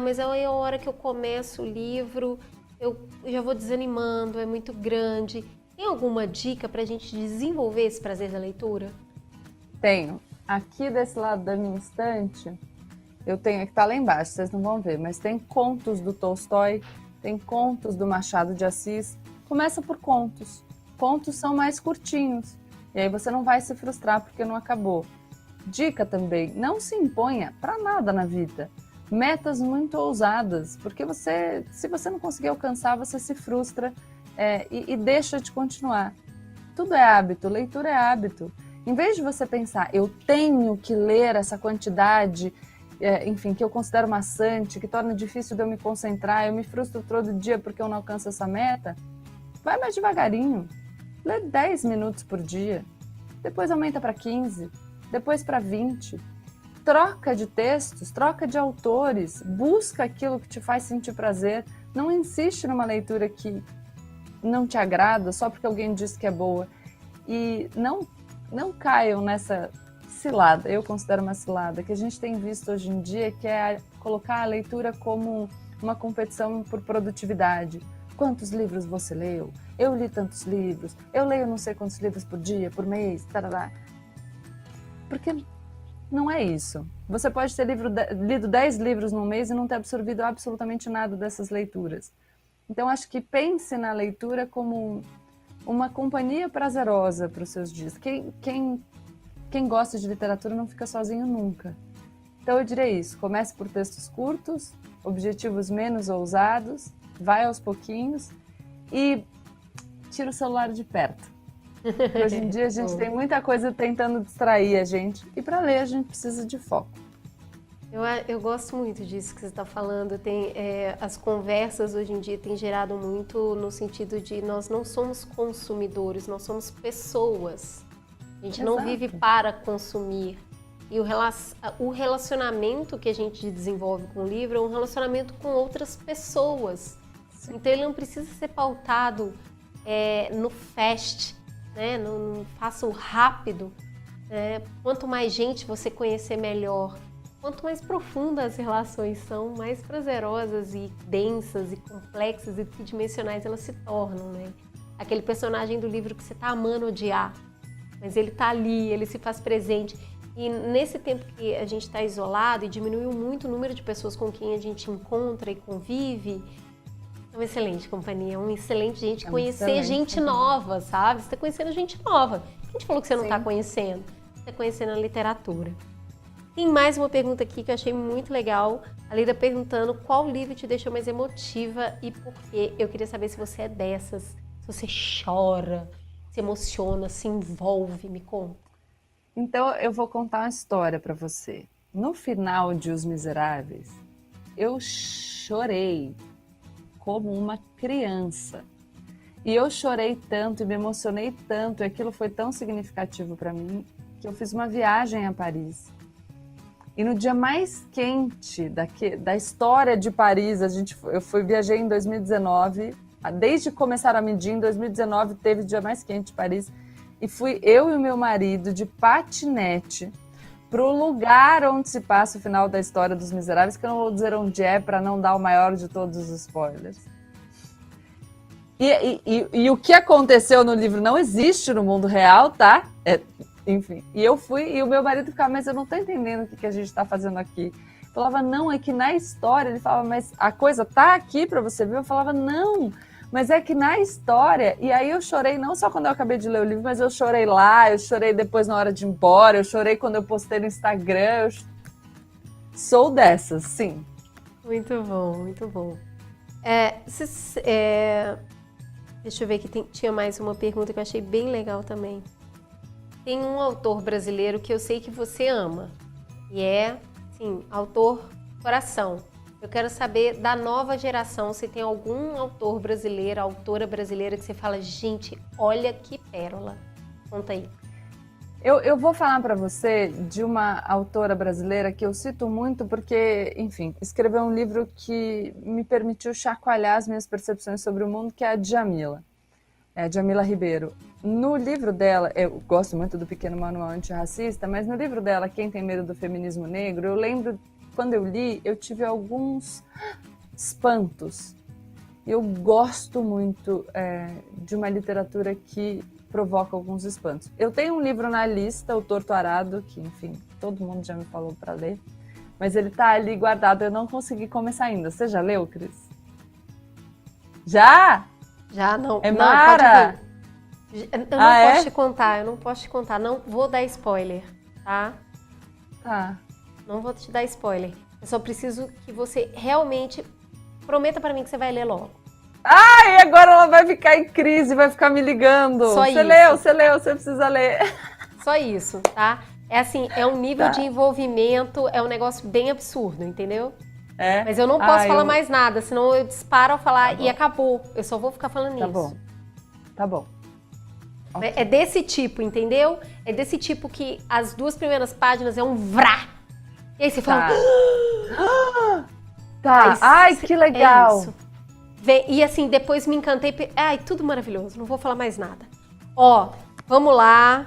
mas é a hora que eu começo o livro, eu já vou desanimando, é muito grande. Tem alguma dica para a gente desenvolver esse prazer da leitura? Tenho. Aqui desse lado da minha estante, eu tenho, que tá lá embaixo, vocês não vão ver, mas tem contos do Tolstói, tem contos do Machado de Assis. Começa por contos. Contos são mais curtinhos. E aí você não vai se frustrar porque não acabou. Dica também, não se imponha para nada na vida. Metas muito ousadas, porque se você não conseguir alcançar, você se frustra e deixa de continuar. Tudo é hábito, leitura é hábito. Em vez de você pensar, eu tenho que ler essa quantidade, enfim, que eu considero maçante, que torna difícil de eu me concentrar, eu me frustro todo dia porque eu não alcanço essa meta, vai mais devagarinho. Lê 10 minutos por dia, depois aumenta para 15, depois para 20. Troca de textos, troca de autores, busca aquilo que te faz sentir prazer. Não insiste numa leitura que não te agrada só porque alguém disse que é boa. E não caiam nessa cilada, eu considero uma cilada, que a gente tem visto hoje em dia, que é colocar a leitura como uma competição por produtividade. Quantos livros você leu? Eu li tantos livros, eu leio não sei quantos livros por dia, por mês, tarará. Porque não é isso. Você pode ter lido 10 livros num mês e não ter absorvido absolutamente nada dessas leituras. Então, acho que pense na leitura como uma companhia prazerosa para os seus dias. Quem gosta de literatura não fica sozinho nunca. Então, eu diria isso. Comece por textos curtos, objetivos menos ousados, vai aos pouquinhos e tira o celular de perto. Hoje em dia a gente tem muita coisa tentando distrair a gente e para ler a gente precisa de foco. Eu gosto muito disso que você está falando. As conversas hoje em dia têm gerado muito no sentido de nós não somos consumidores, nós somos pessoas. A gente não vive para consumir. E o relacionamento que a gente desenvolve com o livro é um relacionamento com outras pessoas. Sim. Então ele não precisa ser pautado no fast, né? No faça o rápido. Quanto mais gente você conhecer, melhor. Quanto mais profundas as relações são, mais prazerosas e densas e complexas e tridimensionais elas se tornam, né? Aquele personagem do livro que você está amando odiar, mas ele está ali, ele se faz presente. E nesse tempo que a gente está isolado e diminuiu muito o número de pessoas com quem a gente encontra e convive, é uma excelente companhia, um excelente gente conhecer gente nova, sabe? Você está conhecendo gente nova. Quem gente falou que você não está conhecendo? Você está conhecendo a literatura. Tem mais uma pergunta aqui que eu achei muito legal. A Lida perguntando qual livro te deixou mais emotiva e por quê. Eu queria saber se você é dessas, se você chora, se emociona, se envolve. Me conta. Então eu vou contar uma história para você. No final de Os Miseráveis, eu chorei como uma criança. E eu chorei tanto e me emocionei tanto, e aquilo foi tão significativo para mim, que eu fiz uma viagem a Paris. E no dia mais quente da história de Paris, viajei em 2019, desde que começaram a medir, em 2019 teve o dia mais quente de Paris, e fui eu e o meu marido de patinete para o lugar onde se passa o final da história dos Miseráveis, que eu não vou dizer onde é para não dar o maior de todos os spoilers. E o que aconteceu no livro não existe no mundo real, tá? Enfim, e eu fui, e o meu marido ficava, mas eu não tô entendendo o que a gente tá fazendo aqui. Eu falava, não, é que na história, ele falava, mas a coisa tá aqui pra você ver? Eu falava, não, mas é que na história, e aí eu chorei não só quando eu acabei de ler o livro, mas eu chorei lá, eu chorei depois na hora de ir embora, eu chorei quando eu postei no Instagram, sou dessas, sim. Muito bom, muito bom. Deixa eu ver que tinha mais uma pergunta que eu achei bem legal também. Tem um autor brasileiro que eu sei que você ama, e sim, autor coração. Eu quero saber da nova geração, se tem algum autor brasileiro, autora brasileira que você fala, gente, olha que pérola. Conta aí. Eu vou falar para você de uma autora brasileira que eu cito muito porque, enfim, escreveu um livro que me permitiu chacoalhar as minhas percepções sobre o mundo, que é a Djamila. Djamila Ribeiro. No livro dela, eu gosto muito do Pequeno Manual Antirracista, mas no livro dela, Quem Tem Medo do Feminismo Negro, eu lembro, quando eu li, eu tive alguns espantos. Eu gosto muito de uma literatura que provoca alguns espantos. Eu tenho um livro na lista, O Torto Arado, que, enfim, todo mundo já me falou para ler, mas ele tá ali guardado, eu não consegui começar ainda. Você já leu, Cris? Já? Já não. É não, Mara! pode vir. Eu não posso te contar, eu não posso te contar. Não vou dar spoiler, tá? Tá. Não vou te dar spoiler. Eu só preciso que você realmente prometa pra mim que você vai ler logo. Ai, agora ela vai ficar em crise, vai ficar me ligando. Só você isso. leu, você precisa ler. Só isso, tá? É assim, é um nível de envolvimento, é um negócio bem absurdo, entendeu? Mas eu não posso falar mais nada, senão eu disparo ao falar e acabou. Eu só vou ficar falando nisso. Tá bom. Okay. É desse tipo, entendeu? É desse tipo que as 2 primeiras páginas é um vrá. E aí você fala... Tá, ai, que legal. É isso. E assim, depois me encantei. Ai, tudo maravilhoso, não vou falar mais nada. Ó, vamos lá.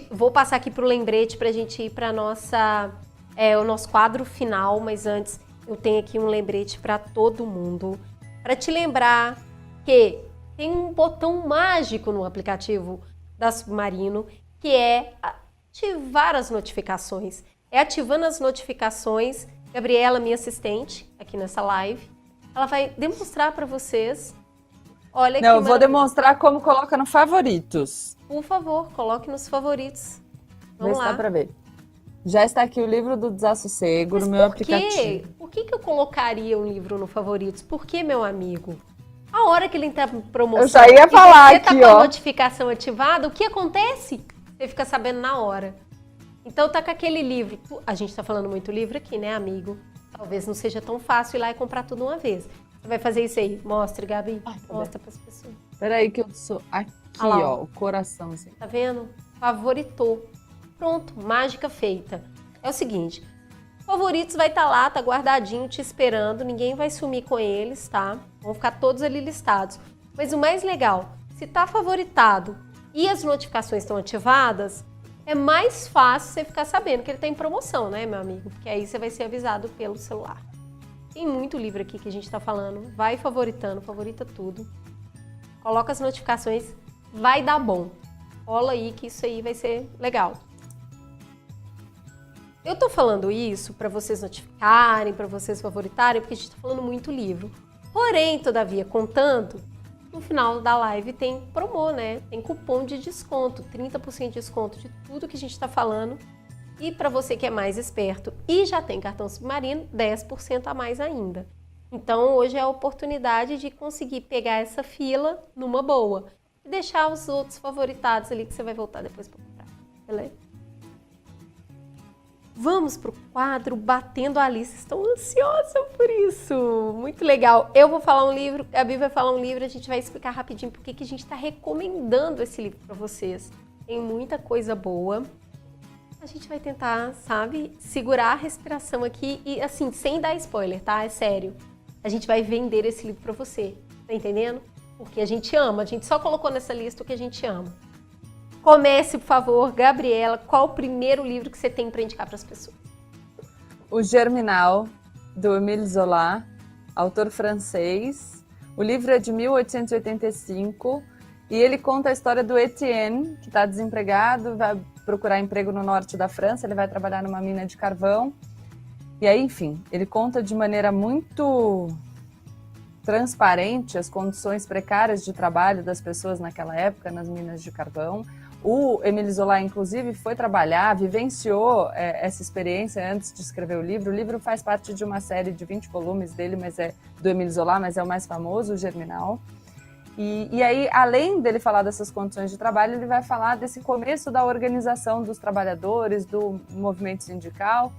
Vou passar aqui pro lembrete pra gente ir pra o nosso quadro final, mas antes eu tenho aqui um lembrete pra todo mundo. Pra te lembrar que tem um botão mágico no aplicativo da Submarino, que é ativar as notificações. É ativando as notificações, Gabriela, minha assistente, aqui nessa live, ela vai demonstrar para vocês. Olha, não, eu vou demonstrar como coloca no favoritos. Por favor, coloque nos favoritos. Vamos lá. Dá para ver. Já está aqui o livro do Desassossego no meu aplicativo. Por que eu colocaria um livro no favoritos? Porque, meu amigo, a hora que ele está em promoção, eu já ia falar você tá com a notificação ativada, o que acontece? Você fica sabendo na hora. Então tá com aquele livro. A gente tá falando muito livro aqui, né, amigo? Talvez não seja tão fácil ir lá e comprar tudo uma vez. Você vai fazer isso aí. Mostre, Gabi. Mostra pras pessoas. Peraí que eu sou aqui, ó, o coração assim. Tá vendo? Favoritou. Pronto, mágica feita. É o seguinte, favoritos vai estar lá, tá guardadinho, te esperando. Ninguém vai sumir com eles, tá? Vão ficar todos ali listados. Mas o mais legal, se tá favoritado e as notificações estão ativadas, é mais fácil você ficar sabendo que ele tá em promoção, né, meu amigo? Porque aí você vai ser avisado pelo celular. Tem muito livro aqui que a gente tá falando. Vai favoritando, favorita tudo. Coloca as notificações, vai dar bom. Rola aí que isso aí vai ser legal. Eu tô falando isso para vocês notificarem, para vocês favoritarem, porque a gente tá falando muito livro. Porém, todavia, contando, no final da live tem promo, né? Tem cupom de desconto, 30% de desconto de tudo que a gente tá falando. E para você que é mais esperto e já tem cartão Submarino, 10% a mais ainda. Então, hoje é a oportunidade de conseguir pegar essa fila numa boa e deixar os outros favoritados ali que você vai voltar depois para comprar, beleza? Vamos pro quadro Batendo a Lista. Estou ansiosa por isso. Muito legal. Eu vou falar um livro, a Gabi vai falar um livro, a gente vai explicar rapidinho por que a gente está recomendando esse livro para vocês. Tem muita coisa boa. A gente vai tentar, sabe, segurar a respiração aqui e, assim, sem dar spoiler, tá? É sério. A gente vai vender esse livro pra você, tá entendendo? Porque a gente ama, a gente só colocou nessa lista o que a gente ama. Comece, por favor, Gabriela, qual o primeiro livro que você tem para indicar para as pessoas? O Germinal, do Émile Zola, autor francês. O livro é de 1885 e ele conta a história do Etienne, que está desempregado, vai procurar emprego no norte da França, ele vai trabalhar numa mina de carvão. E aí, enfim, ele conta de maneira muito transparente as condições precárias de trabalho das pessoas naquela época nas minas de carvão. O Émile Zola, inclusive, foi trabalhar, vivenciou essa experiência antes de escrever o livro. O livro faz parte de uma série de 20 volumes dele, do Émile Zola, mas é o mais famoso, o Germinal. E aí, além dele falar dessas condições de trabalho, ele vai falar desse começo da organização dos trabalhadores, do movimento sindical.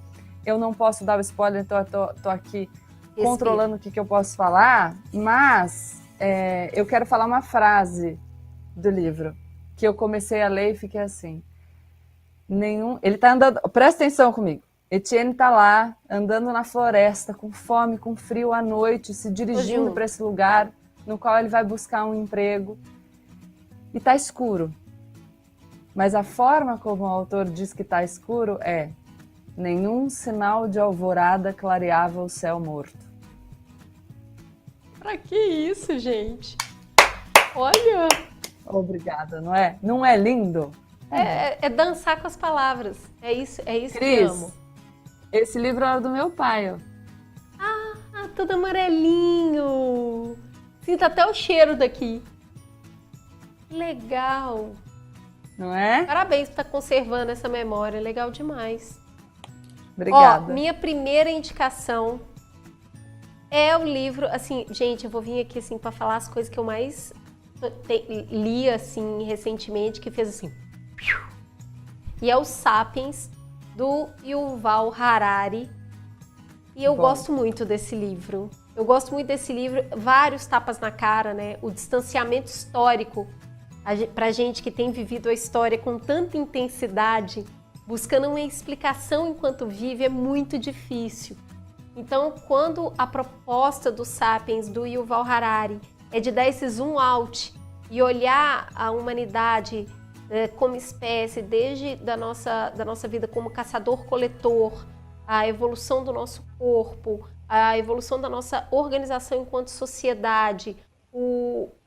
Eu não posso dar o spoiler, então eu tô aqui controlando o que eu posso falar, mas eu quero falar uma frase do livro, que eu comecei a ler e fiquei assim. Ele tá andando, presta atenção comigo. Etienne tá lá, andando na floresta, com fome, com frio à noite, se dirigindo para esse lugar no qual ele vai buscar um emprego. E tá escuro. Mas a forma como o autor diz que tá escuro é: nenhum sinal de alvorada clareava o céu morto. Pra que isso, gente? Olha! Obrigada, não é? Não é lindo? É dançar com as palavras. É isso Cris, que eu amo. Esse livro era do meu pai, ó. Ah, todo amarelinho. Sinto até o cheiro daqui. Legal. Não é? Parabéns por estar conservando essa memória. Legal demais. Obrigada. Ó, minha primeira indicação é o livro, assim, gente, eu vou vir aqui assim para falar as coisas que eu mais li assim recentemente, que fez assim. E é o Sapiens, do Yuval Harari. E eu gosto muito desse livro. Eu gosto muito desse livro, vários tapas na cara, né? O distanciamento histórico, pra gente que tem vivido a história com tanta intensidade, buscando uma explicação enquanto vive, é muito difícil. Então, quando a proposta do Sapiens, do Yuval Harari, é de dar esse zoom out e olhar a humanidade como espécie, desde da nossa vida como caçador-coletor, a evolução do nosso corpo, a evolução da nossa organização enquanto sociedade,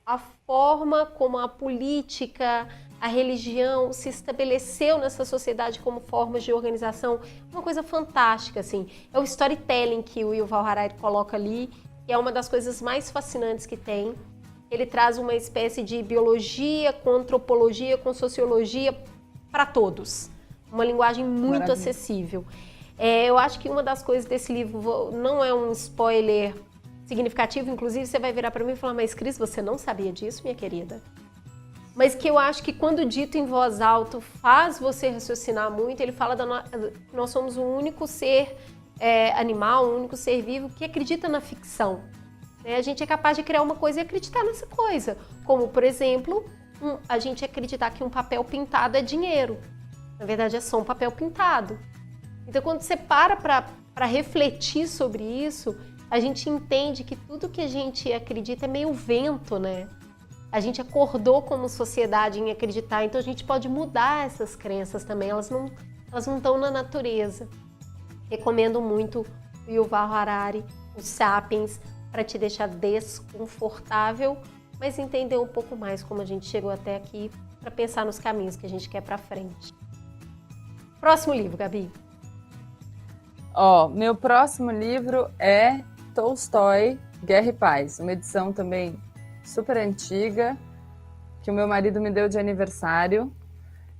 a forma como a política, a religião se estabeleceu nessa sociedade como formas de organização, uma coisa fantástica, assim. É o storytelling que o Yuval Harari coloca ali, que é uma das coisas mais fascinantes que tem. Ele traz uma espécie de biologia com antropologia, com sociologia para todos. Uma linguagem muito acessível. Eu acho que uma das coisas desse livro não é um spoiler significativo, inclusive você vai virar para mim e falar: mas Cris, você não sabia disso, minha querida? Mas que eu acho que quando dito em voz alta faz você raciocinar muito. Ele fala que nós somos o único ser animal, o único ser vivo que acredita na ficção. A gente é capaz de criar uma coisa e acreditar nessa coisa. Como, por exemplo, a gente acreditar que um papel pintado é dinheiro. Na verdade, é só um papel pintado. Então, quando você para refletir sobre isso, a gente entende que tudo que a gente acredita é meio vento, né? A gente acordou como sociedade em acreditar, então a gente pode mudar essas crenças também, elas não estão na natureza. Recomendo muito o Yuval Harari, o Sapiens, para te deixar desconfortável, mas entender um pouco mais como a gente chegou até aqui, para pensar nos caminhos que a gente quer para frente. Próximo livro, Gabi. Meu próximo livro é Tolstói, Guerra e Paz, uma edição também super antiga, que o meu marido me deu de aniversário.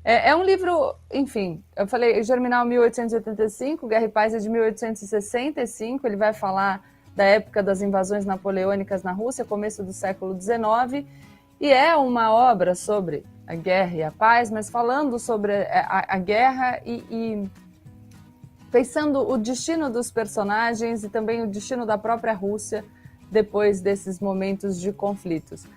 É um livro, enfim, eu falei, Germinal 1885, Guerra e Paz é de 1865, ele vai falar da época das invasões napoleônicas na Rússia, começo do século XIX, e é uma obra sobre a guerra e a paz, mas falando sobre a guerra e pensando o destino dos personagens e também o destino da própria Rússia depois desses momentos de conflitos.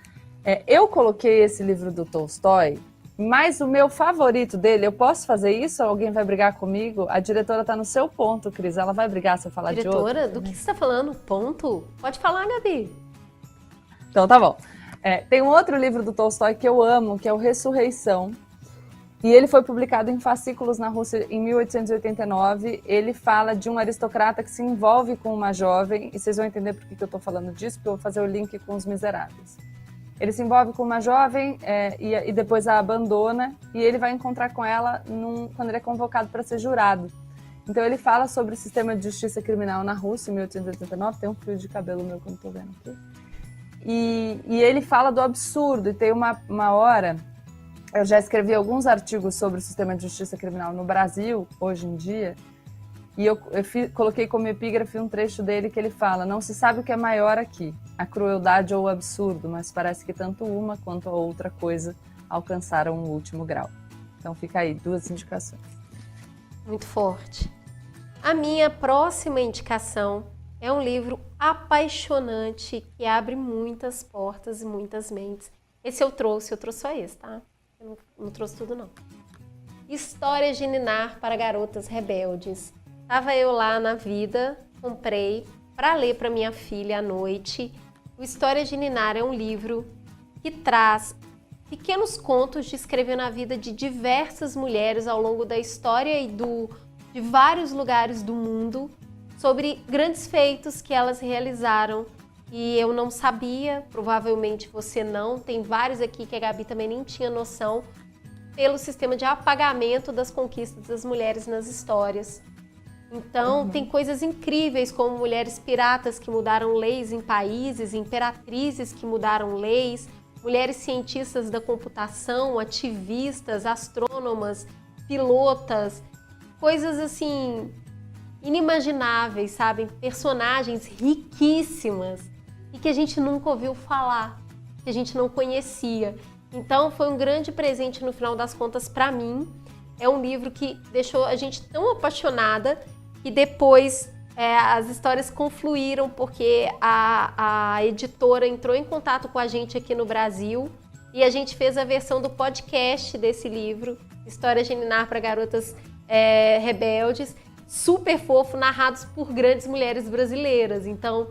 Eu coloquei esse livro do Tolstói Mas o meu favorito dele, eu posso fazer isso? Alguém vai brigar comigo? A diretora tá no seu ponto, Cris. Ela vai brigar se eu falar de outro? Diretora, do que você está falando? Ponto? Pode falar, Gabi. Então tá bom. Tem um outro livro do Tolstói que eu amo, que é o Ressurreição. E ele foi publicado em fascículos na Rússia em 1889. Ele fala de um aristocrata que se envolve com uma jovem, e vocês vão entender por que eu estou falando disso, porque eu vou fazer o link com Os Miseráveis. Ele se envolve com uma jovem e depois a abandona, e ele vai encontrar com ela quando ele é convocado para ser jurado. Então ele fala sobre o sistema de justiça criminal na Rússia, em 1889, tem um fio de cabelo meu que eu não estou vendo aqui. E ele fala do absurdo, e tem uma hora... Eu já escrevi alguns artigos sobre o sistema de justiça criminal no Brasil, hoje em dia, e eu coloquei como epígrafe um trecho dele que ele fala: não se sabe o que é maior aqui, a crueldade ou o absurdo, mas parece que tanto uma quanto a outra coisa alcançaram o último grau. Então fica aí, 2 indicações. Muito forte. A minha próxima indicação é um livro apaixonante que abre muitas portas e muitas mentes. Esse eu trouxe só esse, tá? Eu não trouxe tudo, não. Histórias de Ninar para Garotas Rebeldes. Tava eu lá na vida, comprei para ler para minha filha à noite. O Histórias de Ninar é um livro que traz pequenos contos descrevendo a vida de diversas mulheres ao longo da história e de vários lugares do mundo, sobre grandes feitos que elas realizaram. E eu não sabia, provavelmente você não, tem vários aqui que a Gabi também nem tinha noção, pelo sistema de apagamento das conquistas das mulheres nas histórias. Então, tem coisas incríveis como mulheres piratas que mudaram leis em países, imperatrizes que mudaram leis, mulheres cientistas da computação, ativistas, astrônomas, pilotas, coisas assim inimagináveis, sabe? Personagens riquíssimas e que a gente nunca ouviu falar, que a gente não conhecia. Então foi um grande presente no final das contas para mim. É um livro que deixou a gente tão apaixonada que depois as histórias confluíram porque a editora entrou em contato com a gente aqui no Brasil e a gente fez a versão do podcast desse livro, Histórias de Ninar para Garotas Rebeldes, super fofo, narrados por grandes mulheres brasileiras. Então,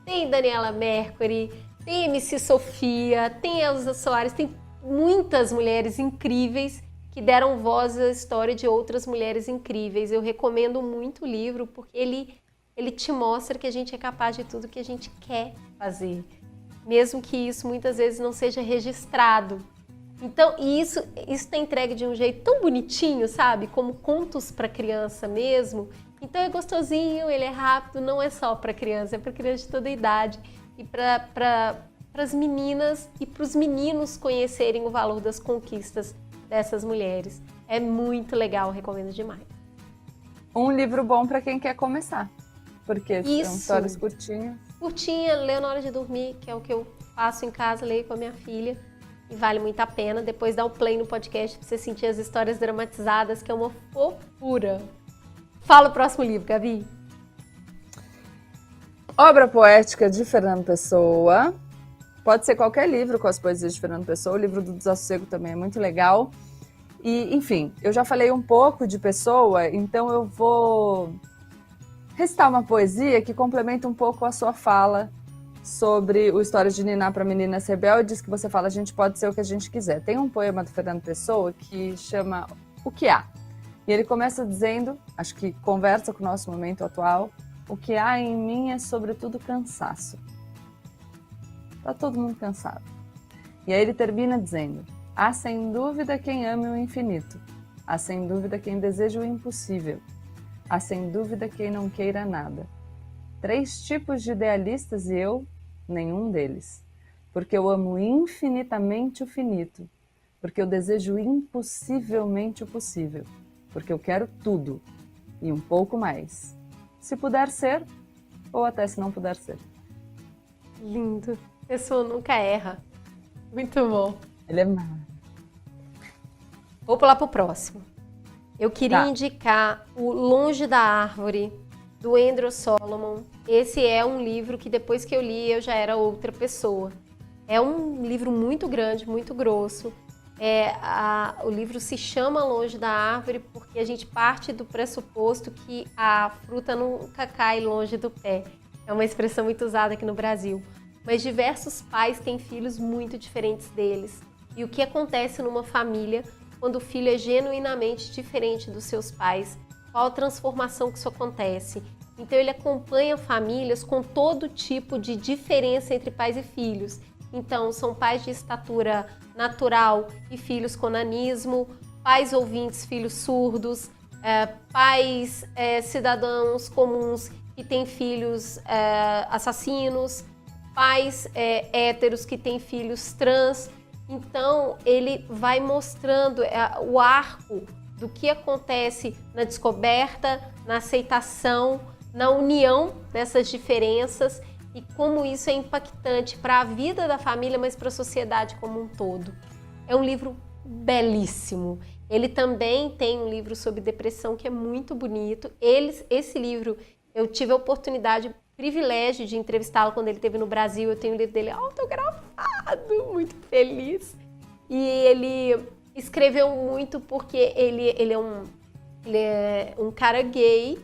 tem Daniela Mercury, tem MC Sofia, tem Elza Soares, tem muitas mulheres incríveis que deram voz à história de outras mulheres incríveis. Eu recomendo muito o livro porque ele te mostra que a gente é capaz de tudo que a gente quer fazer, mesmo que isso muitas vezes não seja registrado. Então, e isso tá entregue de um jeito tão bonitinho, sabe? Como contos para criança mesmo. Então é gostosinho, ele é rápido, não é só para criança, é para criança de toda idade. E para as meninas e para os meninos conhecerem o valor das conquistas dessas mulheres. É muito legal, recomendo demais. Um livro bom para quem quer começar, porque Isso. são histórias curtinhas. Curtinha, leio na hora de dormir, que é o que eu faço em casa, leio com a minha filha. E vale muito a pena. Depois dá um play no podcast pra você sentir as histórias dramatizadas, que é uma fofura. Fala o próximo livro, Gabi. Obra poética de Fernando Pessoa. Pode ser qualquer livro com as poesias de Fernando Pessoa. O livro do Desassossego também é muito legal. E, enfim, eu já falei um pouco de Pessoa, então eu vou recitar uma poesia que complementa um pouco a sua fala sobre o Histórias de Ninar para Meninas Rebeldes, que você fala: a gente pode ser o que a gente quiser. Tem um poema do Fernando Pessoa que chama O que há? E ele começa dizendo, acho que conversa com o nosso momento atual: o que há em mim é sobretudo cansaço. Tá todo mundo cansado. E aí ele termina dizendo: há sem dúvida quem ame o infinito, há sem dúvida quem deseja o impossível, há sem dúvida quem não queira nada. 3 tipos de idealistas e eu, nenhum deles. Porque eu amo infinitamente o finito. Porque eu desejo impossivelmente o possível. Porque eu quero tudo e um pouco mais. Se puder ser, ou até se não puder ser. Lindo. Pessoa nunca erra. Muito bom. Ele é maravilhoso. Vou pular pro próximo. Eu queria indicar o Longe da Árvore, do Andrew Solomon. Esse é um livro que depois que eu li eu já era outra pessoa. É um livro muito grande, muito grosso, O livro se chama Longe da Árvore porque a gente parte do pressuposto que a fruta nunca cai longe do pé. É uma expressão muito usada aqui no Brasil. Mas diversos pais têm filhos muito diferentes deles. E o que acontece numa família quando o filho é genuinamente diferente dos seus pais? Qual a transformação que isso acontece? Então ele acompanha famílias com todo tipo de diferença entre pais e filhos. Então são pais de estatura natural e filhos com nanismo, pais ouvintes, filhos surdos, pais cidadãos comuns que têm filhos assassinos, pais héteros que têm filhos trans. Então ele vai mostrando o arco do que acontece na descoberta, na aceitação, na união dessas diferenças e como isso é impactante para a vida da família, mas para a sociedade como um todo. É um livro belíssimo. Ele também tem um livro sobre depressão que é muito bonito. Esse livro, eu tive a oportunidade, o privilégio de entrevistá-lo quando ele esteve no Brasil. Eu tenho o livro dele autografado, muito feliz. E ele escreveu muito porque ele é um cara gay.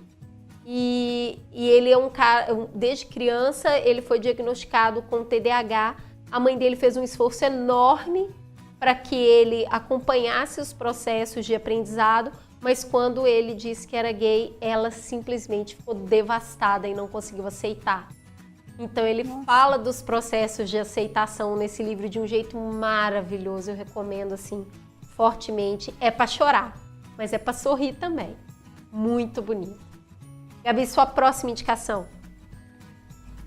E ele é um cara, desde criança, ele foi diagnosticado com TDAH. A mãe dele fez um esforço enorme para que ele acompanhasse os processos de aprendizado, mas quando ele disse que era gay, ela simplesmente ficou devastada e não conseguiu aceitar. Então ele fala dos processos de aceitação nesse livro de um jeito maravilhoso, eu recomendo assim fortemente. É para chorar, mas é para sorrir também. Muito bonito. Gabi, sua próxima indicação?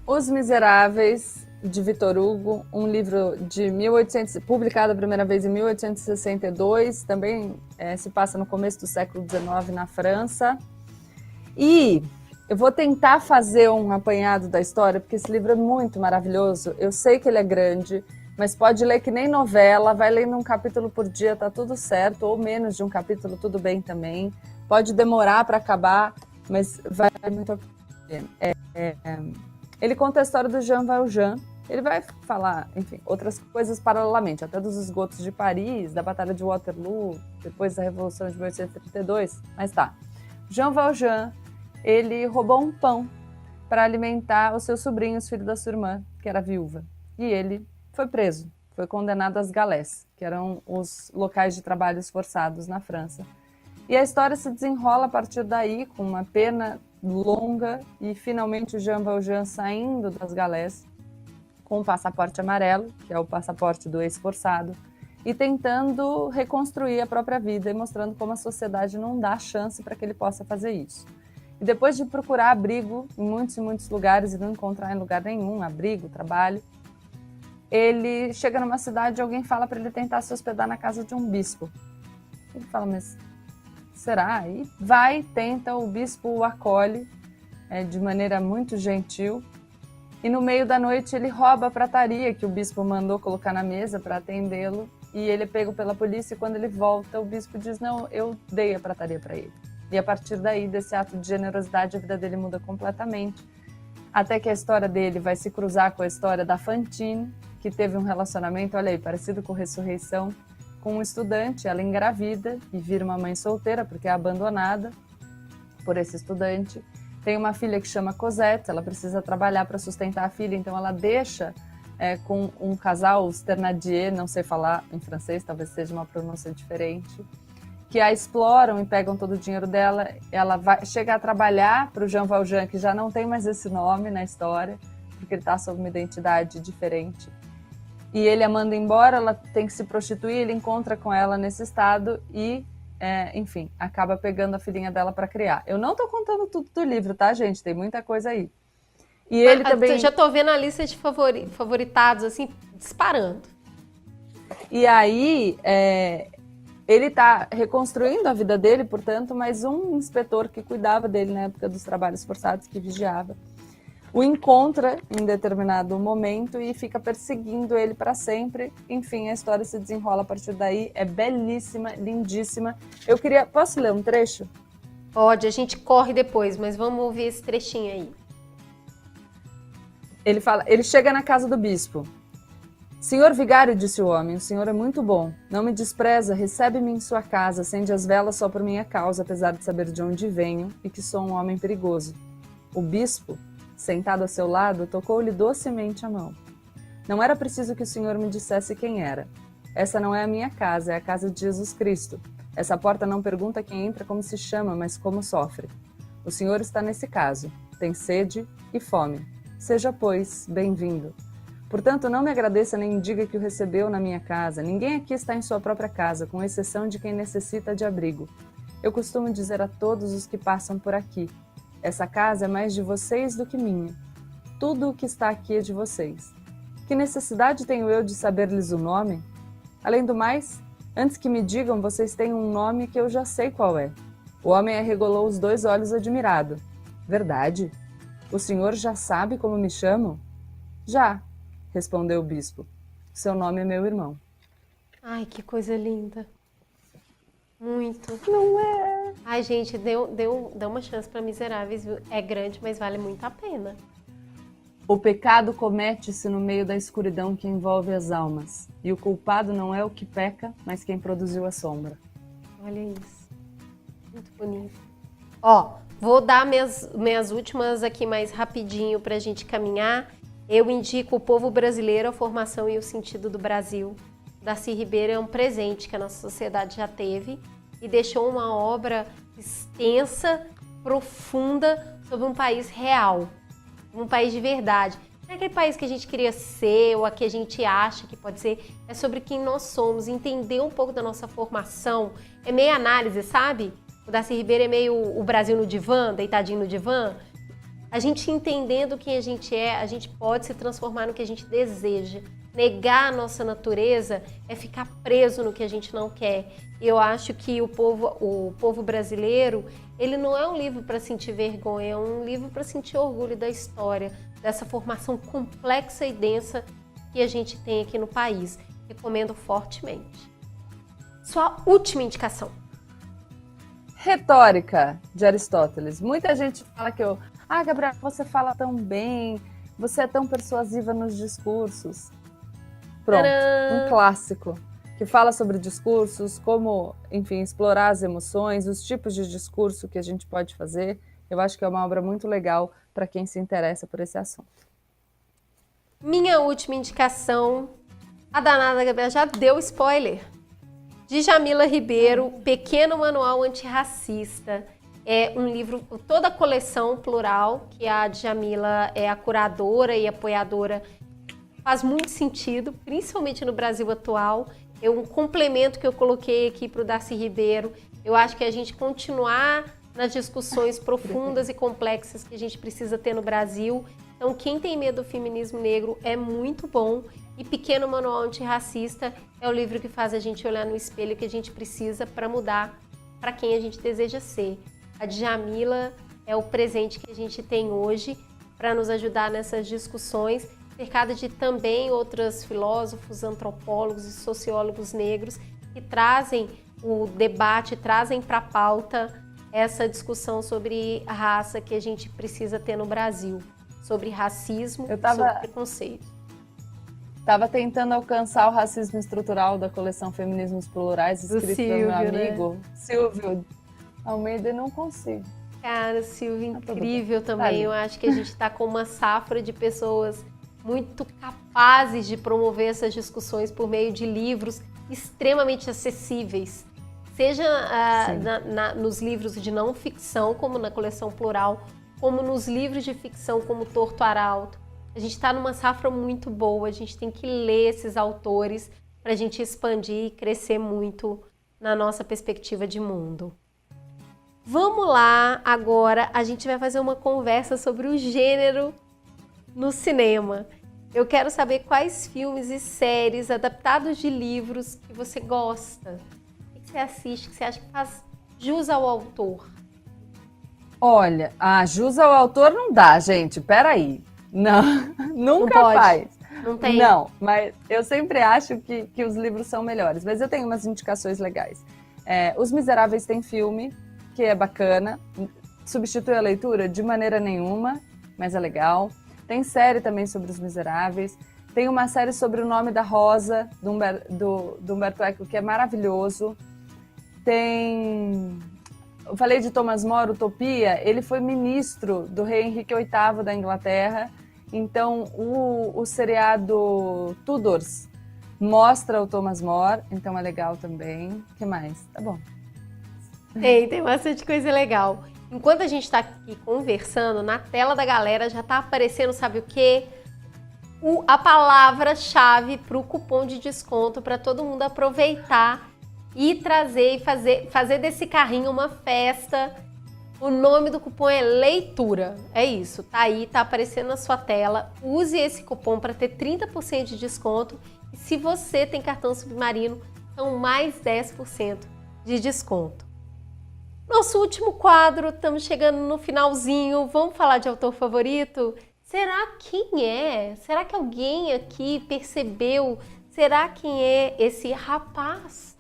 Os Miseráveis, de Victor Hugo, um livro de publicado a primeira vez em 1862, também se passa no começo do século XIX na França. E eu vou tentar fazer um apanhado da história, porque esse livro é muito maravilhoso. Eu sei que ele é grande, mas pode ler que nem novela, vai lendo um capítulo por dia, tá tudo certo, ou menos de um capítulo, tudo bem também. Pode demorar para acabar, mas vale muito a pena. Ele conta a história do Jean Valjean. Ele vai falar, enfim, outras coisas paralelamente, até dos esgotos de Paris, da Batalha de Waterloo, depois da Revolução de 1832. Mas tá. Jean Valjean, ele roubou um pão para alimentar os seus sobrinhos, filho da sua irmã, que era viúva. E ele foi preso, foi condenado às galés, que eram os locais de trabalhos forçados na França. E a história se desenrola a partir daí, com uma pena longa, e finalmente o Jean Valjean saindo das galés com o passaporte amarelo, que é o passaporte do ex-forçado, e tentando reconstruir a própria vida e mostrando como a sociedade não dá chance para que ele possa fazer isso. E depois de procurar abrigo em muitos e muitos lugares e não encontrar em lugar nenhum abrigo, trabalho, ele chega numa cidade e alguém fala para ele tentar se hospedar na casa de um bispo. Ele fala, mas será? E vai, tenta, o bispo o acolhe de maneira muito gentil. E no meio da noite ele rouba a prataria que o bispo mandou colocar na mesa para atendê-lo. E ele é pego pela polícia e quando ele volta, o bispo diz, não, eu dei a prataria para ele. E a partir daí, desse ato de generosidade, a vida dele muda completamente. Até que a história dele vai se cruzar com a história da Fantine, que teve um relacionamento, olha aí, parecido com Ressurreição, com um estudante. Ela engravida e vira uma mãe solteira, porque é abandonada por esse estudante. Tem uma filha que chama Cosette, ela precisa trabalhar para sustentar a filha, então ela deixa com um casal, os Thénardier, não sei falar em francês, talvez seja uma pronúncia diferente, que a exploram e pegam todo o dinheiro dela. Ela vai chegar a trabalhar para o Jean Valjean, que já não tem mais esse nome na história, porque ele está sob uma identidade diferente. E ele a manda embora, ela tem que se prostituir, ele encontra com ela nesse estado e, enfim, acaba pegando a filhinha dela para criar. Eu não estou contando tudo do livro, tá, gente? Tem muita coisa aí. E ele também... Já estou vendo a lista de favoritados, assim, disparando. E aí, ele está reconstruindo a vida dele, portanto, mas um inspetor que cuidava dele na época dos trabalhos forçados, que vigiava, o encontra em determinado momento e fica perseguindo ele para sempre. Enfim, a história se desenrola a partir daí. É belíssima, lindíssima. Posso ler um trecho? Pode, a gente corre depois, mas vamos ouvir esse trechinho aí. Ele chega na casa do bispo Senhor vigário, disse o homem, o senhor é muito bom. Não me despreza, recebe-me em sua casa, acende as velas só por minha causa, apesar de saber de onde venho e que sou um homem perigoso. O bispo, sentado a seu lado, tocou-lhe docemente a mão. Não era preciso que o senhor me dissesse quem era. Essa não é a minha casa, é a casa de Jesus Cristo. Essa porta não pergunta quem entra como se chama, mas como sofre. O senhor está nesse caso, tem sede e fome. Seja, pois, bem-vindo. Portanto, não me agradeça nem diga que o recebeu na minha casa. Ninguém aqui está em sua própria casa, com exceção de quem necessita de abrigo. Eu costumo dizer a todos os que passam por aqui, essa casa é mais de vocês do que minha. Tudo o que está aqui é de vocês. Que necessidade tenho eu de saber-lhes o nome? Além do mais, antes que me digam, vocês têm um nome que eu já sei qual é. O homem arregalou os 2 olhos admirado. Verdade? O senhor já sabe como me chamo? Já, respondeu o bispo. Seu nome é meu irmão. Ai, que coisa linda. Muito. Não é? Ai, gente, deu uma chance para Miseráveis, viu? É grande, mas vale muito a pena. O pecado comete-se no meio da escuridão que envolve as almas, e o culpado não é o que peca, mas quem produziu a sombra. Olha isso. Muito bonito. Ó, vou dar minhas últimas aqui mais rapidinho pra gente caminhar. Eu indico O Povo Brasileiro, a Formação e o Sentido do Brasil. Darcy Ribeiro é um presente que a nossa sociedade já teve e deixou uma obra extensa, profunda, sobre um país real, um país de verdade. Não é aquele país que a gente queria ser ou a que a gente acha que pode ser, é sobre quem nós somos, entender um pouco da nossa formação. É meio análise, sabe? O Darcy Ribeiro é meio o Brasil no divã, deitadinho no divã. A gente entendendo quem a gente é, a gente pode se transformar no que a gente deseja. Negar a nossa natureza é ficar preso no que a gente não quer. E eu acho que o povo brasileiro, ele não é um livro para sentir vergonha, é um livro para sentir orgulho da história, dessa formação complexa e densa que a gente tem aqui no país. Recomendo fortemente. Sua última indicação. Retórica, de Aristóteles. Muita gente fala que Gabriela, você fala tão bem, você é tão persuasiva nos discursos. Pronto, Tcharam! Um clássico que fala sobre discursos, como, enfim, explorar as emoções, os tipos de discurso que a gente pode fazer. Eu acho que é uma obra muito legal para quem se interessa por esse assunto. Minha última indicação, a danada Gabriela já deu spoiler. Djamila Ribeiro, Pequeno Manual Antirracista. É um livro, toda a coleção plural, que a Djamila é a curadora e apoiadora, faz muito sentido, principalmente no Brasil atual. É um complemento que eu coloquei aqui para o Darcy Ribeiro. Eu acho que a gente continuar nas discussões profundas e complexas que a gente precisa ter no Brasil. Então, quem tem medo do feminismo negro é muito bom. E Pequeno Manual Antirracista é o livro que faz a gente olhar no espelho que a gente precisa para mudar para quem a gente deseja ser. A Djamila é o presente que a gente tem hoje para nos ajudar nessas discussões, cercada de também outros filósofos, antropólogos e sociólogos negros que trazem o debate, trazem para a pauta essa discussão sobre raça que a gente precisa ter no Brasil, sobre racismo e sobre preconceito. Estava tentando alcançar o racismo estrutural da coleção Feminismos Plurais, escrito pelo meu amigo Silvio Almeida, e não consigo. Cara, Silvio, incrível também. Eu acho que a gente está com uma safra de pessoas muito capazes de promover essas discussões por meio de livros extremamente acessíveis. Seja nos livros de não ficção, como na coleção Plural, como nos livros de ficção, como Torto Arauto. A gente está numa safra muito boa, a gente tem que ler esses autores para a gente expandir e crescer muito na nossa perspectiva de mundo. Vamos lá, agora a gente vai fazer uma conversa sobre o gênero no cinema. Eu quero saber quais filmes e séries adaptados de livros que você gosta. O que você assiste, que você acha que faz jus ao autor? Olha, jus ao autor não dá, gente, peraí. Não, nunca não faz. Não tem? Não, mas eu sempre acho que os livros são melhores. Mas eu tenho umas indicações legais. Os Miseráveis tem filme, que é bacana. Substitui a leitura? De maneira nenhuma, mas é legal. Tem série também sobre Os Miseráveis. Tem uma série sobre o nome da Rosa, do Humberto Eco, que é maravilhoso. Eu falei de Thomas More, Utopia, ele foi ministro do rei Henrique VIII da Inglaterra, então o seriado Tudors mostra o Thomas More, então é legal também. O que mais? Tá bom. Tem bastante coisa legal. Enquanto a gente está aqui conversando, na tela da galera já está aparecendo, sabe o quê? A palavra-chave para o cupom de desconto para todo mundo aproveitar e trazer e fazer desse carrinho uma festa. O nome do cupom é leitura. É isso, tá aí, tá aparecendo na sua tela. Use esse cupom para ter 30% de desconto. E se você tem cartão Submarino, são mais 10% de desconto. Nosso último quadro, estamos chegando no finalzinho. Vamos falar de autor favorito? Será quem é? Será que alguém aqui percebeu? Será quem é esse rapaz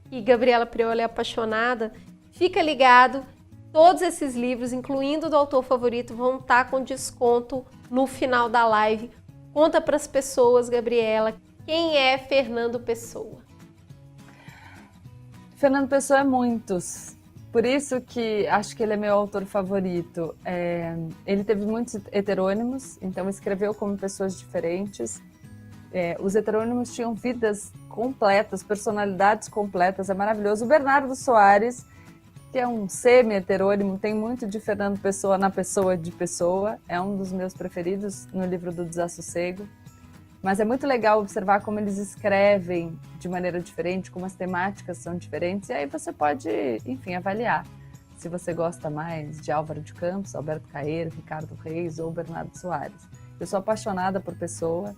que Gabriela Prioli é apaixonada? Fica ligado, todos esses livros, incluindo do autor favorito, vão estar com desconto no final da live. Conta para as pessoas, Gabriela, quem é Fernando Pessoa? Fernando Pessoa é muitos. Por isso que acho que ele é meu autor favorito. Ele teve muitos heterônimos, então escreveu como pessoas diferentes. Os heterônimos tinham vidas completas, personalidades completas, é maravilhoso. O Bernardo Soares, que é um semi-heterônimo, tem muito de Fernando Pessoa na pessoa de pessoa, é um dos meus preferidos no livro do Desassossego. Mas é muito legal observar como eles escrevem de maneira diferente, como as temáticas são diferentes, e aí você pode, enfim, avaliar se você gosta mais de Álvaro de Campos, Alberto Caeiro, Ricardo Reis ou Bernardo Soares. Eu sou apaixonada por Pessoa,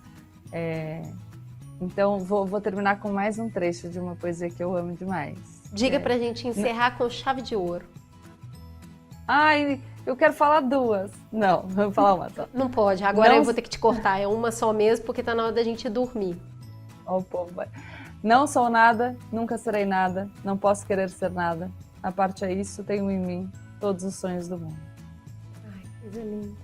então vou terminar com mais um trecho de uma poesia que eu amo demais. Diga pra gente encerrar com chave de ouro. Ai, eu quero falar duas. Não, vou falar uma só. Não pode, agora eu vou ter que te cortar. É uma só mesmo, porque tá na hora da gente dormir. Ó, o povo vai. Não sou nada, nunca serei nada, não posso querer ser nada. A parte é isso, tenho em mim todos os sonhos do mundo. Ai, que coisa linda.